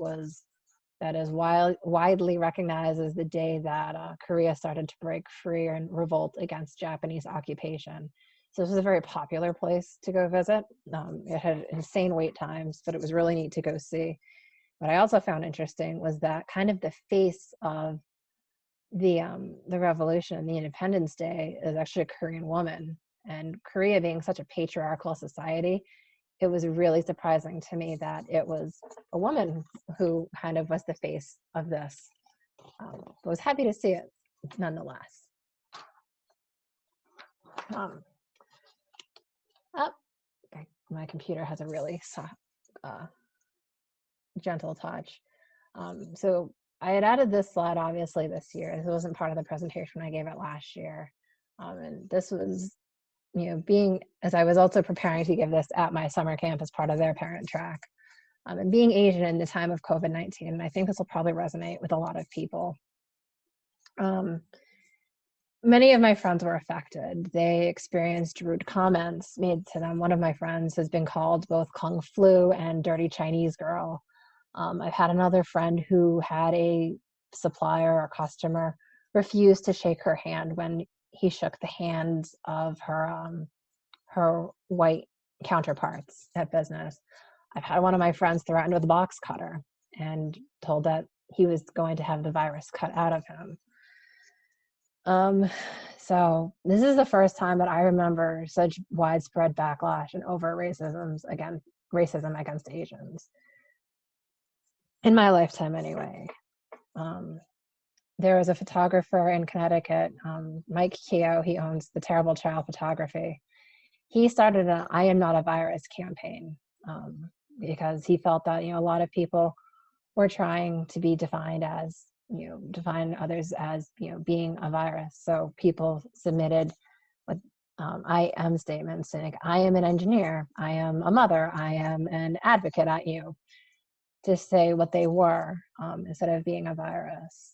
is widely recognized as the day that Korea started to break free and revolt against Japanese occupation. So this was a very popular place to go visit. It had insane wait times, but it was really neat to go see. What I also found interesting was that kind of the face of the revolution and the Independence Day is actually a Korean woman. And Korea being such a patriarchal society, it was really surprising to me that it was a woman who kind of was the face of this. I was happy to see it nonetheless. My computer has a really soft, gentle touch. So I had added this slide obviously this year. This wasn't part of the presentation I gave it last year. And this was, as I was also preparing to give this at my summer camp as part of their parent track. And being Asian in the time of COVID-19, and I think this will probably resonate with a lot of people. many of my friends were affected. They experienced rude comments made to them. One of my friends has been called both Kung Flu and Dirty Chinese Girl. I've had another friend who had a supplier or customer refuse to shake her hand when he shook the hands of her white counterparts at business. I've had one of my friends threatened with a box cutter and told that he was going to have the virus cut out of him. So this is the first time that I remember such widespread backlash and overt racism against Asians. In my lifetime, anyway. There was a photographer in Connecticut, Mike Keogh, he owns the Terrible Child Photography. He started an I Am Not a Virus campaign because he felt that, a lot of people were trying to be defined as, define others as, being a virus. So people submitted what I am statements saying, I am an engineer, I am a mother, I am an advocate at you, to say what they were instead of being a virus.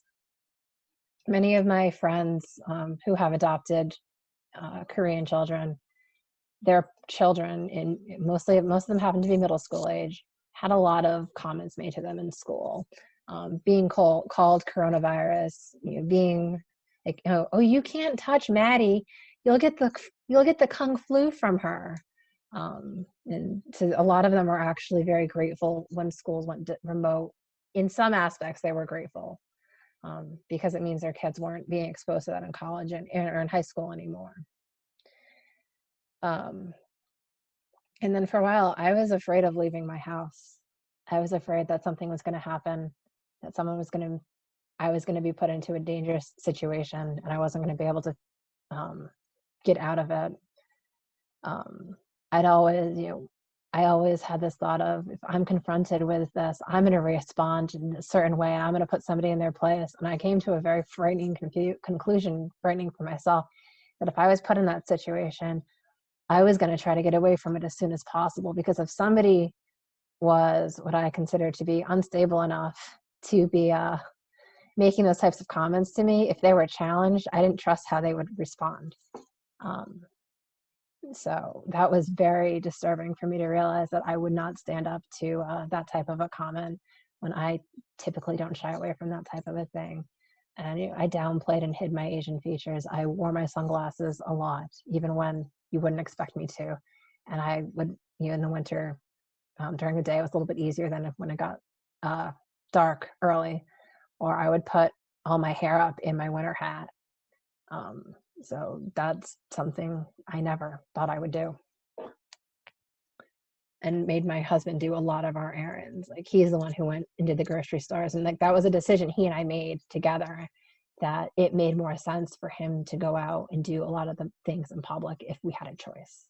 Many of my friends who have adopted Korean children, their children, most of them happen to be middle school age, had a lot of comments made to them in school, being called coronavirus, being like, oh, you can't touch Maddie, you'll get the Kung Flu from her. And so a lot of them are actually very grateful when schools went remote. In some aspects, they were grateful because it means their kids weren't being exposed to that in college or in high school anymore. And then for a while, I was afraid of leaving my house. I was afraid that something was going to happen, that I was going to be put into a dangerous situation, and I wasn't going to be able to get out of it. I always had this thought of, if I'm confronted with this, I'm going to respond in a certain way, and I'm going to put somebody in their place. And I came to a very frightening conclusion, frightening for myself, that if I was put in that situation, I was going to try to get away from it as soon as possible, because if somebody was what I consider to be unstable enough to be making those types of comments to me, if they were challenged, I didn't trust how they would respond. So that was very disturbing for me to realize that I would not stand up to that type of a comment when I typically don't shy away from that type of a thing. And I downplayed and hid my Asian features. I wore my sunglasses a lot, even when you wouldn't expect me to. And I would, in the winter, during the day, it was a little bit easier than when it got dark early, or I would put all my hair up in my winter hat. So that's something I never thought I would do, and made my husband do a lot of our errands. Like, he's the one who went into the grocery stores, and like that was a decision he and I made together, that it made more sense for him to go out and do a lot of the things in public if we had a choice.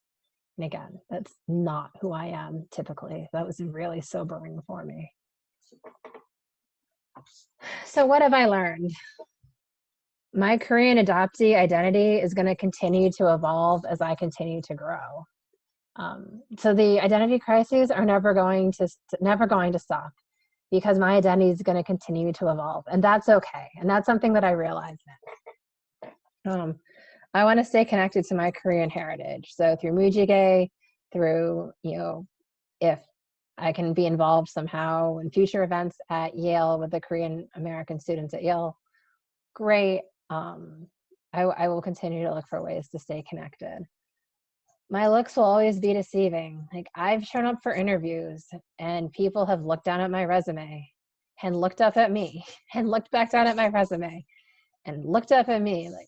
And again, that's not who I am typically. That was really sobering for me. So what have I learned? My Korean adoptee identity is going to continue to evolve as I continue to grow. So the identity crises are never going to stop, because my identity is going to continue to evolve, and that's okay. And that's something that I realized. I want to stay connected to my Korean heritage. So through Mujige, through, if I can be involved somehow in future events at Yale with the Korean American students at Yale, great. I will continue to look for ways to stay connected. My looks will always be deceiving. Like, I've shown up for interviews and people have looked down at my resume and looked up at me and looked back down at my resume and looked up at me like,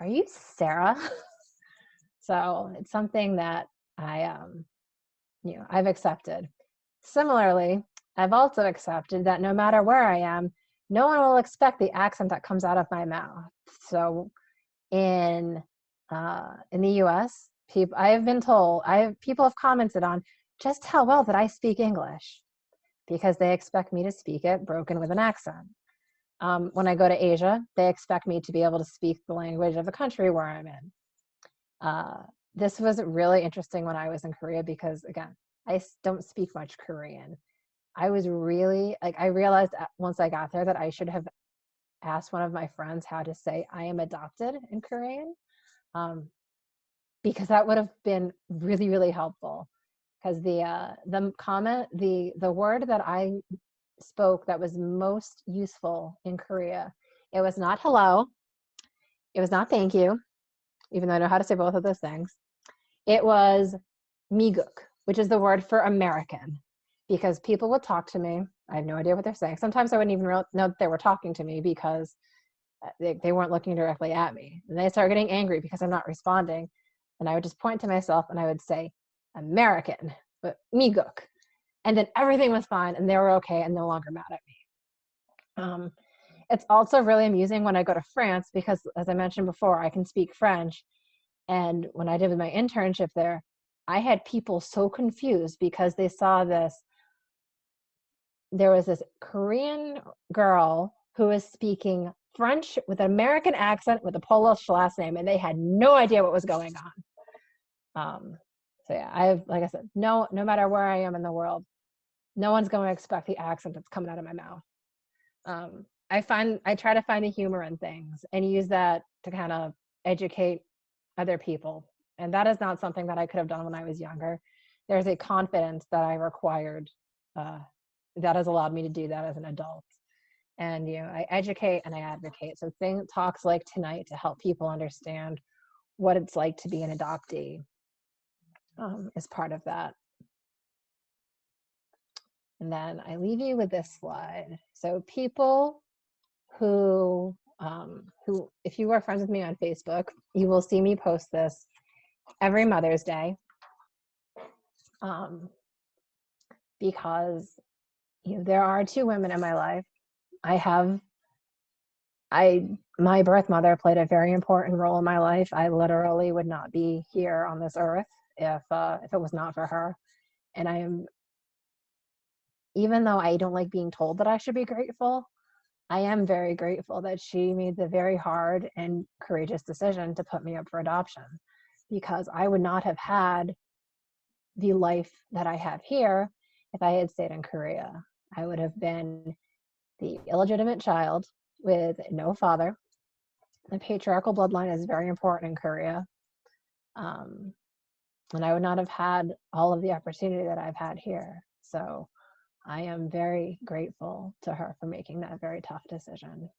are you Sarah? So it's something that I've accepted. Similarly, I've also accepted that no matter where I am, no one will expect the accent that comes out of my mouth. So in the US, people have commented on just how well that I speak English, because they expect me to speak it broken with an accent. When I go to Asia, they expect me to be able to speak the language of the country where I'm in. This was really interesting when I was in Korea, because again, I don't speak much Korean. I was really, I realized once I got there that I should have asked one of my friends how to say I am adopted in Korean, because that would have been really, really helpful. Because the word that I spoke that was most useful in Korea, it was not hello, it was not thank you, even though I know how to say both of those things. It was 미국, which is the word for American, because people would talk to me. I had no idea what they're saying. Sometimes I wouldn't even know that they were talking to me because they weren't looking directly at me. And they start getting angry because I'm not responding. And I would just point to myself and I would say, American, but 미국. And then everything was fine and they were okay and no longer mad at me. It's also really amusing when I go to France because, as I mentioned before, I can speak French. And when I did my internship there, I had people so confused because they saw this. There was this Korean girl who was speaking French with an American accent with a Polish last name, and they had no idea what was going on. So yeah, like I said, no matter where I am in the world, no one's going to expect the accent that's coming out of my mouth. I try to find the humor in things and use that to kind of educate other people. And that is not something that I could have done when I was younger. There's a confidence that I required that has allowed me to do that as an adult. And, I educate and I advocate. So talks like tonight to help people understand what it's like to be an adoptee is part of that. And then I leave you with this slide. So people who, if you are friends with me on Facebook, you will see me post this every Mother's Day, because there are two women in my life. My birth mother played a very important role in my life. I literally would not be here on this earth if it was not for her. And even though I don't like being told that I should be grateful, I am very grateful that she made the very hard and courageous decision to put me up for adoption, because I would not have had the life that I have here if I had stayed in Korea. I would have been the illegitimate child with no father. The patriarchal bloodline is very important in Korea. And I would not have had all of the opportunity that I've had here. So I am very grateful to her for making that very tough decision.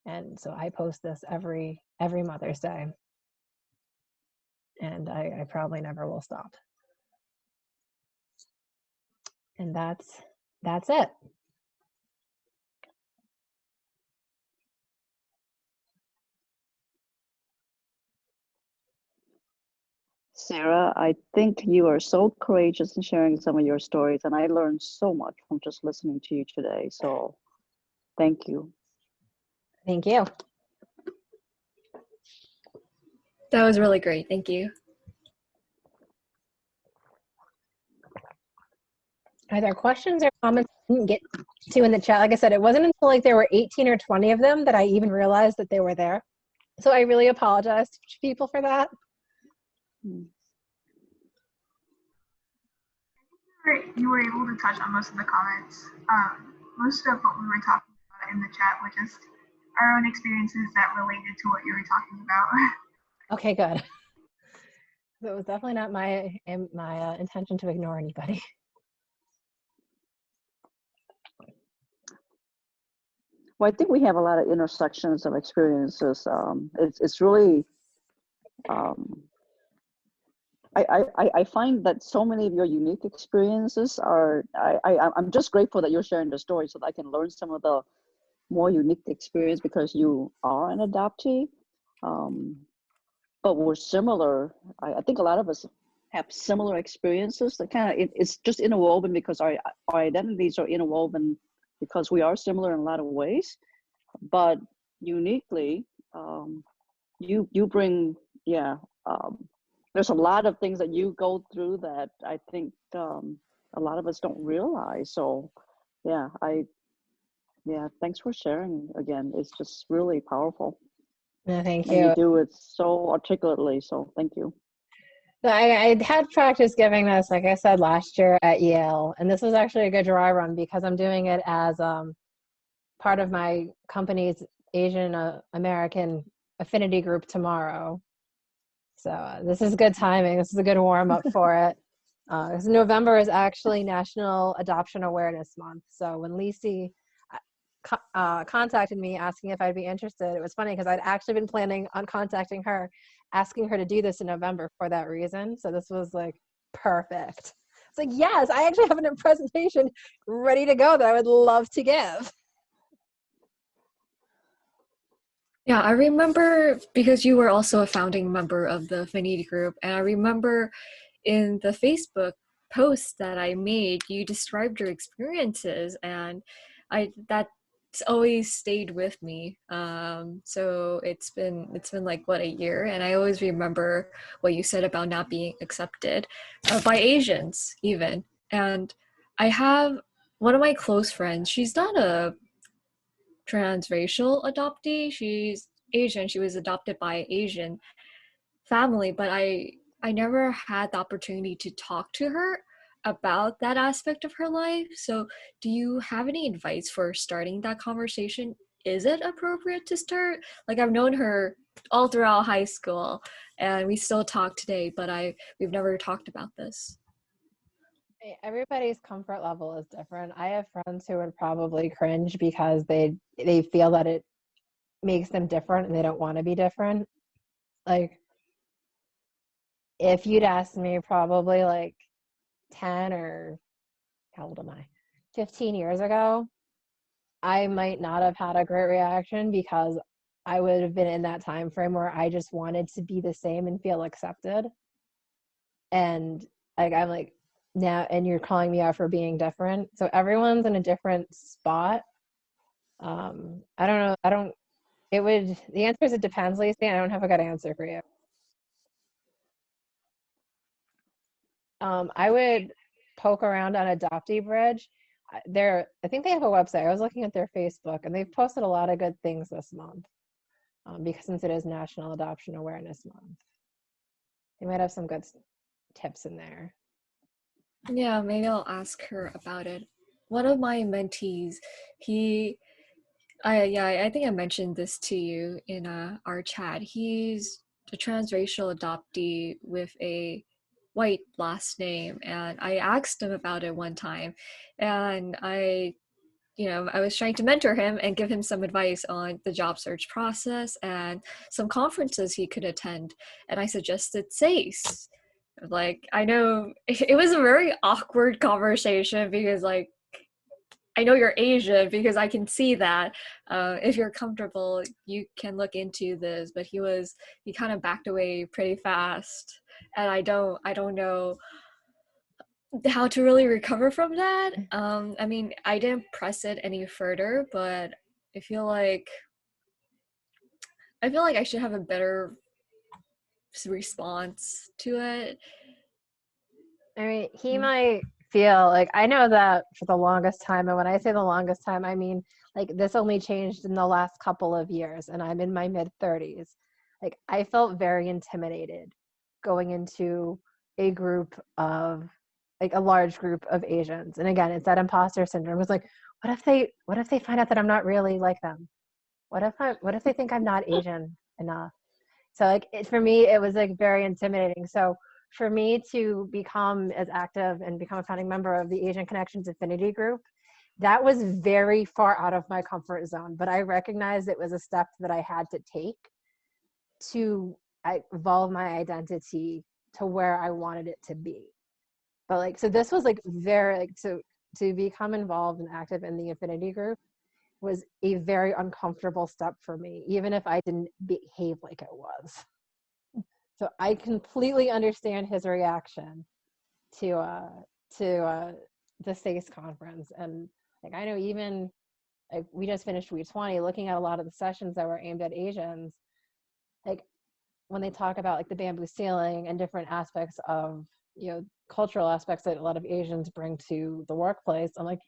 And so I post this every Mother's Day. And I probably never will stop. And that's it. Sarah, I think you are so courageous in sharing some of your stories, and I learned so much from just listening to you today. So thank you. Thank you. That was really great. Thank you. Are there questions or comments I didn't get to in the chat? Like I said, it wasn't until like there were 18 or 20 of them that I even realized that they were there. So I really apologize to people for that. You were able to touch on most of the comments. Most of what we were talking about in the chat were just our own experiences that related to what you were talking about. Okay, good. So it was definitely not my intention to ignore anybody. Well, I think we have a lot of intersections of experiences. It's really, I find that so many of your unique experiences are, I'm just grateful that you're sharing the story so that I can learn some of the more unique experience because you are an adoptee. But we're similar. I think a lot of us have similar experiences that kind of, it's just interwoven because our identities are interwoven because we are similar in a lot of ways, but uniquely, you bring, there's a lot of things that you go through that I think a lot of us don't realize. So thanks for sharing again. It's just really powerful. No, thank And you. you do it so articulately, so thank you. So I had practice giving this, like I said, last year at Yale, and this was actually a good dry run because I'm doing it as part of my company's Asian American affinity group tomorrow. So this is good timing. This is a good warm up for it. 'Cause November is actually National Adoption Awareness Month. So when Lisi contacted me asking if I'd be interested, it was funny because I'd actually been planning on contacting her, asking her to do this in November for that reason. So this was like perfect. It's like, yes, I actually have a presentation ready to go that I would love to give. Yeah, I remember because you were also a founding member of the Affinity group, and I remember in the Facebook post that I made, you described your experiences, and that's always stayed with me. So it's been like what, a year, and I always remember what you said about not being accepted by Asians even. And I have one of my close friends. She's not a transracial adoptee. She's Asian. She was adopted by Asian family, but I never had the opportunity to talk to her about that aspect of her life. So do you have any advice for starting that conversation? Is it appropriate to start? Like, I've known her all throughout high school and we still talk today, but we've never talked about this. Everybody's comfort level is different. I have friends who would probably cringe because they feel that it makes them different and they don't want to be different. Like, if you'd asked me probably like 10 or how old am I? 15 years ago, I might not have had a great reaction because I would have been in that time frame where I just wanted to be the same and feel accepted. And like, I'm like, now, and you're calling me out for being different. So everyone's in a different spot. I don't know. The answer is it depends, Lacey. I don't have a good answer for you. I would poke around on Adoptee Bridge. I think they have a website. I was looking at their Facebook, and they've posted a lot of good things this month because since it is National Adoption Awareness Month. They might have some good tips in there. Yeah, maybe I'll ask her about it. One of my mentees, I think I mentioned this to you in our chat. He's a transracial adoptee with a white last name, and I asked him about it one time, and I was trying to mentor him and give him some advice on the job search process and some conferences he could attend, and I suggested SACE. Like, I know it was a very awkward conversation because, like, I know you're Asian because I can see that. If you're comfortable, you can look into this. But he kind of backed away pretty fast, and I don't know how to really recover from that. I mean, I didn't press it any further, but I feel like I should have a better response to it. I mean, he might feel like, I know that for the longest time, and when I say the longest time, I mean, like, this only changed in the last couple of years, and I'm in my mid-30s. Like, I felt very intimidated going into a group of, like, a large group of Asians. And again, it's that imposter syndrome. It's like, what if they find out that I'm not really like them? What if they think I'm not Asian enough? So, like, for me, it was like very intimidating. So for me to become as active and become a founding member of the Asian Connections Affinity group, that was very far out of my comfort zone. But I recognized it was a step that I had to take to evolve my identity to where I wanted it to be. But like, so this was like very, like, to become involved and active in the Affinity group was a very uncomfortable step for me, even if I didn't behave like it was. So I completely understand his reaction to the SACE conference. And like, I know even like we just finished Week 20, looking at a lot of the sessions that were aimed at Asians, like when they talk about like the bamboo ceiling and different aspects of, cultural aspects that a lot of Asians bring to the workplace, I'm like,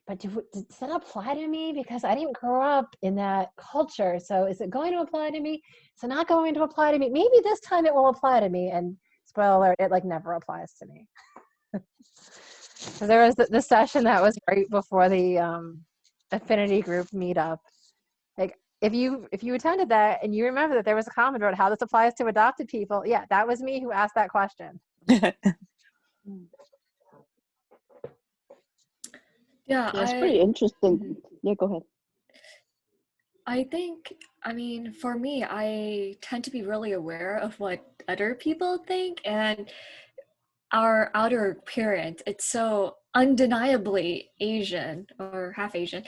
but does that apply to me? Because I didn't grow up in that culture. So is it going to apply to me? Is it not going to apply to me? Maybe this time it will apply to me. And spoiler alert, it like never applies to me. So there was the session that was right before the affinity group meetup. Like if you attended that and you remember that there was a comment about how this applies to adopted people, yeah, that was me who asked that question. Yeah, Yeah, it's pretty interesting. Mhm. Yeah, go ahead. I think, I mean, for me, I tend to be really aware of what other people think, and our outer appearance, it's so undeniably Asian or half Asian.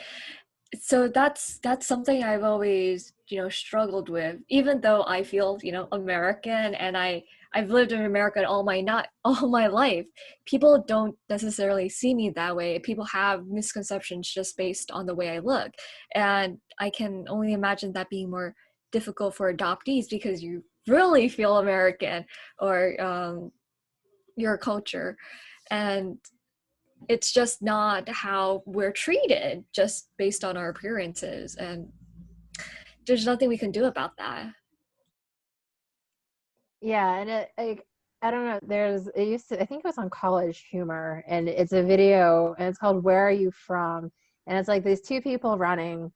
So that's something I've always, struggled with, even though I feel, American, and I've lived in America all my not all my life. People don't necessarily see me that way. People have misconceptions just based on the way I look. And I can only imagine that being more difficult for adoptees because you really feel American, or your culture, and it's just not how we're treated just based on our appearances, and there's nothing we can do about that. Yeah, and I don't know, I think it was on College Humor, and it's a video, and it's called Where Are You From? And it's like these two people running,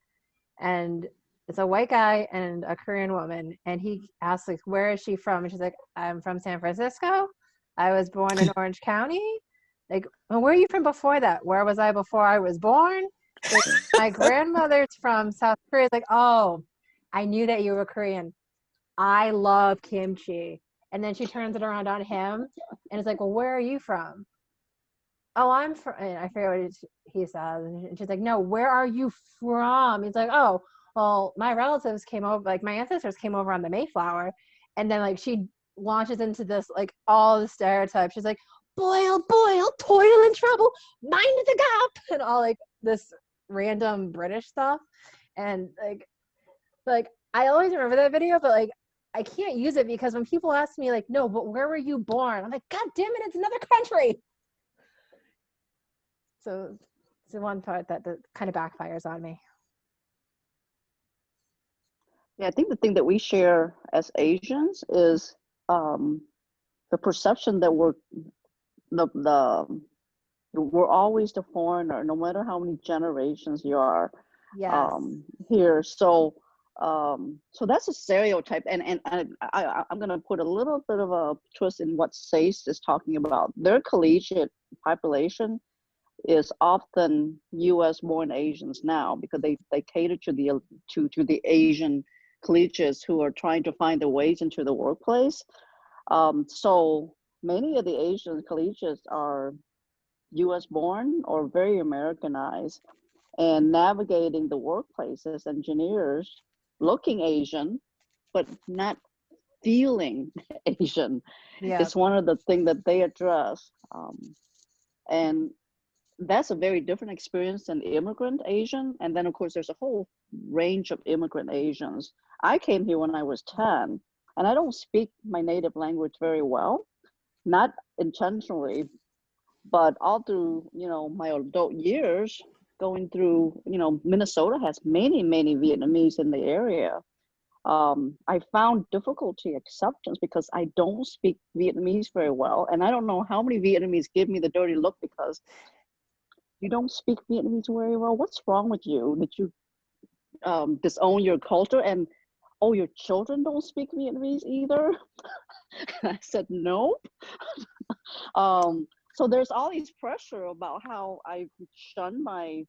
and it's a white guy and a Korean woman, and he asks, like, where is she from? And she's like, I'm from San Francisco. I was born in Orange County. Like, well, where are you from before that? Where was I before I was born? Like, my grandmother's from South Korea. It's like, oh, I knew that you were Korean. I love kimchi. And then she turns it around on him, and it's like, well, where are you from? Oh, I'm from, and I forget what he says. And she's like, no, where are you from? He's like, oh, well, my relatives came over, like my ancestors came over on the Mayflower. And then like she launches into this, like all the stereotypes. She's like, boil, boil, toil and trouble, mind the gap, and all like this random British stuff. And like I always remember that video, but like I can't use it because when people ask me like, no, but where were you born? I'm like, God damn it, it's another country. So it's the one part that kind of backfires on me. Yeah, I think the thing that we share as Asians is the perception that we're always the foreigner, no matter how many generations you are Yes. here. So that's a stereotype, and I'm going to put a little bit of a twist in what SACE is talking about. Their collegiate population is often U.S. born Asians now, because they cater to the Asian collegiates who are trying to find their ways into the workplace. So many of the Asian collegiates are U.S. born or very Americanized, and navigating the workplace as engineers, looking Asian, but not feeling Asian. Yeah. It's one of the things that they address. And that's a very different experience than immigrant Asian. And then, of course, there's a whole range of immigrant Asians. I came here when I was 10, and I don't speak my native language very well, not intentionally, but all through, my adult years, going through, Minnesota has many, many Vietnamese in the area. I found difficulty acceptance because I don't speak Vietnamese very well. And I don't know how many Vietnamese give me the dirty look because you don't speak Vietnamese very well. What's wrong with you? Did you disown your culture? And oh, your children don't speak Vietnamese either? And I said, nope. So there's all these pressure about how I shun my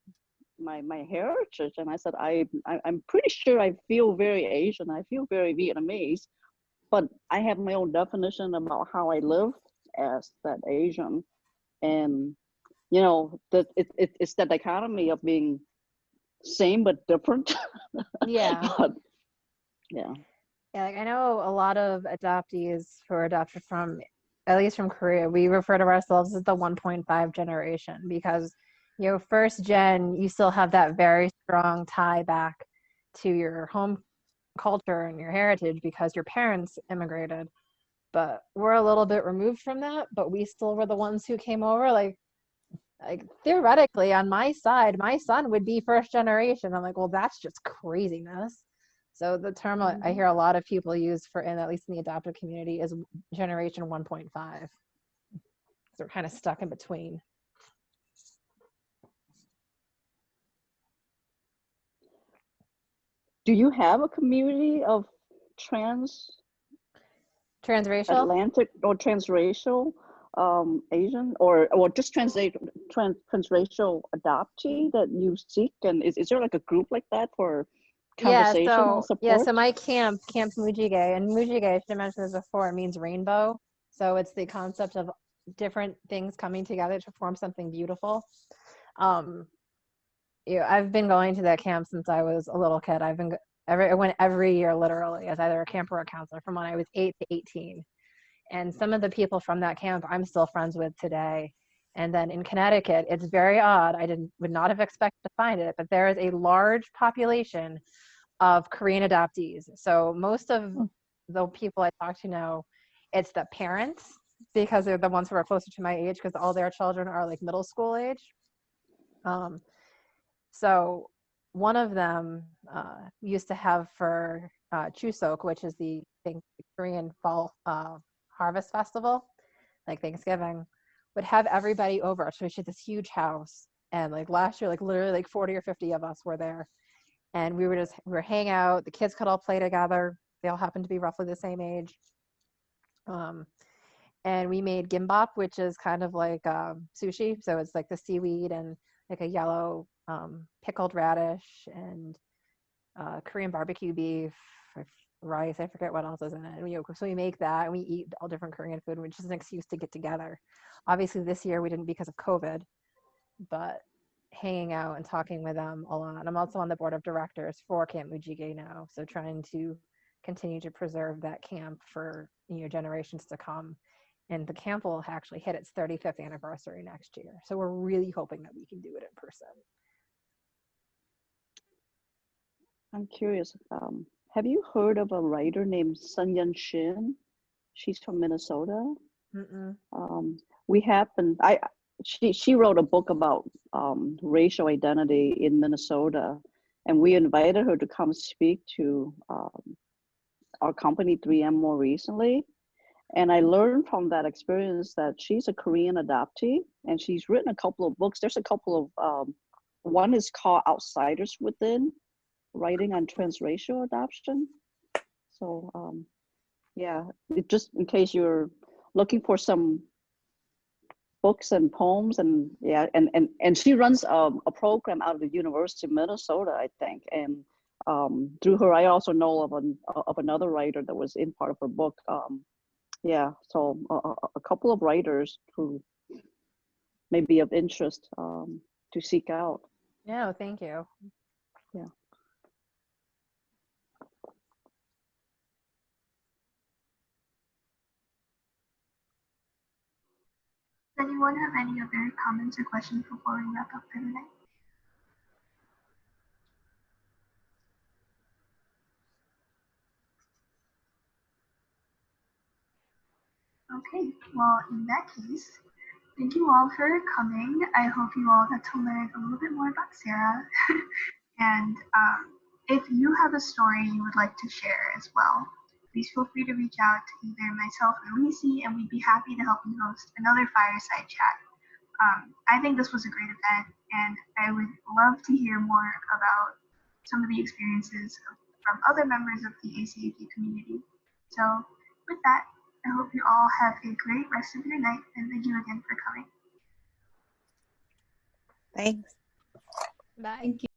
heritage. And I said, I'm pretty sure I feel very Asian. I feel very Vietnamese, but I have my own definition about how I live as that Asian. And it's that dichotomy of being same but different. Yeah. But yeah. Yeah, like I know a lot of adoptees who are adopted from, at least from Korea, we refer to ourselves as the 1.5 generation because, first gen, you still have that very strong tie back to your home culture and your heritage because your parents immigrated. But we're a little bit removed from that, but we still were the ones who came over. Like theoretically, on my side, my son would be first generation. I'm like, well, that's just craziness. So the term I hear a lot of people use at least in the adoptive community, is generation 1.5. So we're kind of stuck in between. do you have a community of Transracial? Atlantic or transracial Asian or just transracial adoptee that you seek? And is there like a group like that for conversational support? So my Camp Mujige, and Mujige, I should have mentioned this before, it means rainbow. So it's the concept of different things coming together to form something beautiful. I've been going to that camp since I was a little kid. I went every year literally as either a camper or a counselor from when I was 8 to 18. And some of the people from that camp I'm still friends with today. And then in Connecticut, it's very odd. I would not have expected to find it, but there is a large population of Korean adoptees. So most of the people I talk to know, it's the parents, because they're the ones who are closer to my age, because all their children are like middle school age. So one of them used to have for Chuseok, which is the Korean fall harvest festival, like Thanksgiving, would have everybody over. So she had this huge house, and like last year, like literally like 40 or 50 of us were there, and we were hang out. The kids could all play together. They all happened to be roughly the same age. And we made gimbap, which is kind of like sushi. So it's like the seaweed and like a yellow pickled radish and Korean barbecue beef, rice. I forget what else is in it. And, so we make that and we eat all different Korean food, which is an excuse to get together. Obviously, this year we didn't because of COVID, but hanging out and talking with them a lot. I'm also on the board of directors for Camp Mujige now, so trying to continue to preserve that camp for generations to come. And the camp will actually hit its 35th anniversary next year. So we're really hoping that we can do it in person. I'm curious, have you heard of a writer named Sun Yun Shin? She's from Minnesota. She wrote a book about racial identity in Minnesota, and we invited her to come speak to our company 3M more recently. And I learned from that experience that she's a Korean adoptee, and she's written a couple of books. There's a couple of, one is called Outsiders Within, writing on transracial adoption. So yeah, just in case you're looking for some books and poems, and yeah, and she runs a program out of the University of Minnesota, I think. And through her, I also know of another writer that was in part of her book. Yeah, so a couple of writers who may be of interest to seek out. No, thank you. Yeah. Does anyone have any other comments or questions before we wrap up for the night? Okay, well, in that case, thank you all for coming. I hope you all got to learn a little bit more about Sarah. And if you have a story you would like to share as well, please feel free to reach out to either myself or Lacey, and we'd be happy to help you host another Fireside Chat. I think this was a great event, and I would love to hear more about some of the experiences from other members of the ACAP community. So with that, I hope you all have a great rest of your night, and thank you again for coming. Thanks. Bye. Thank you.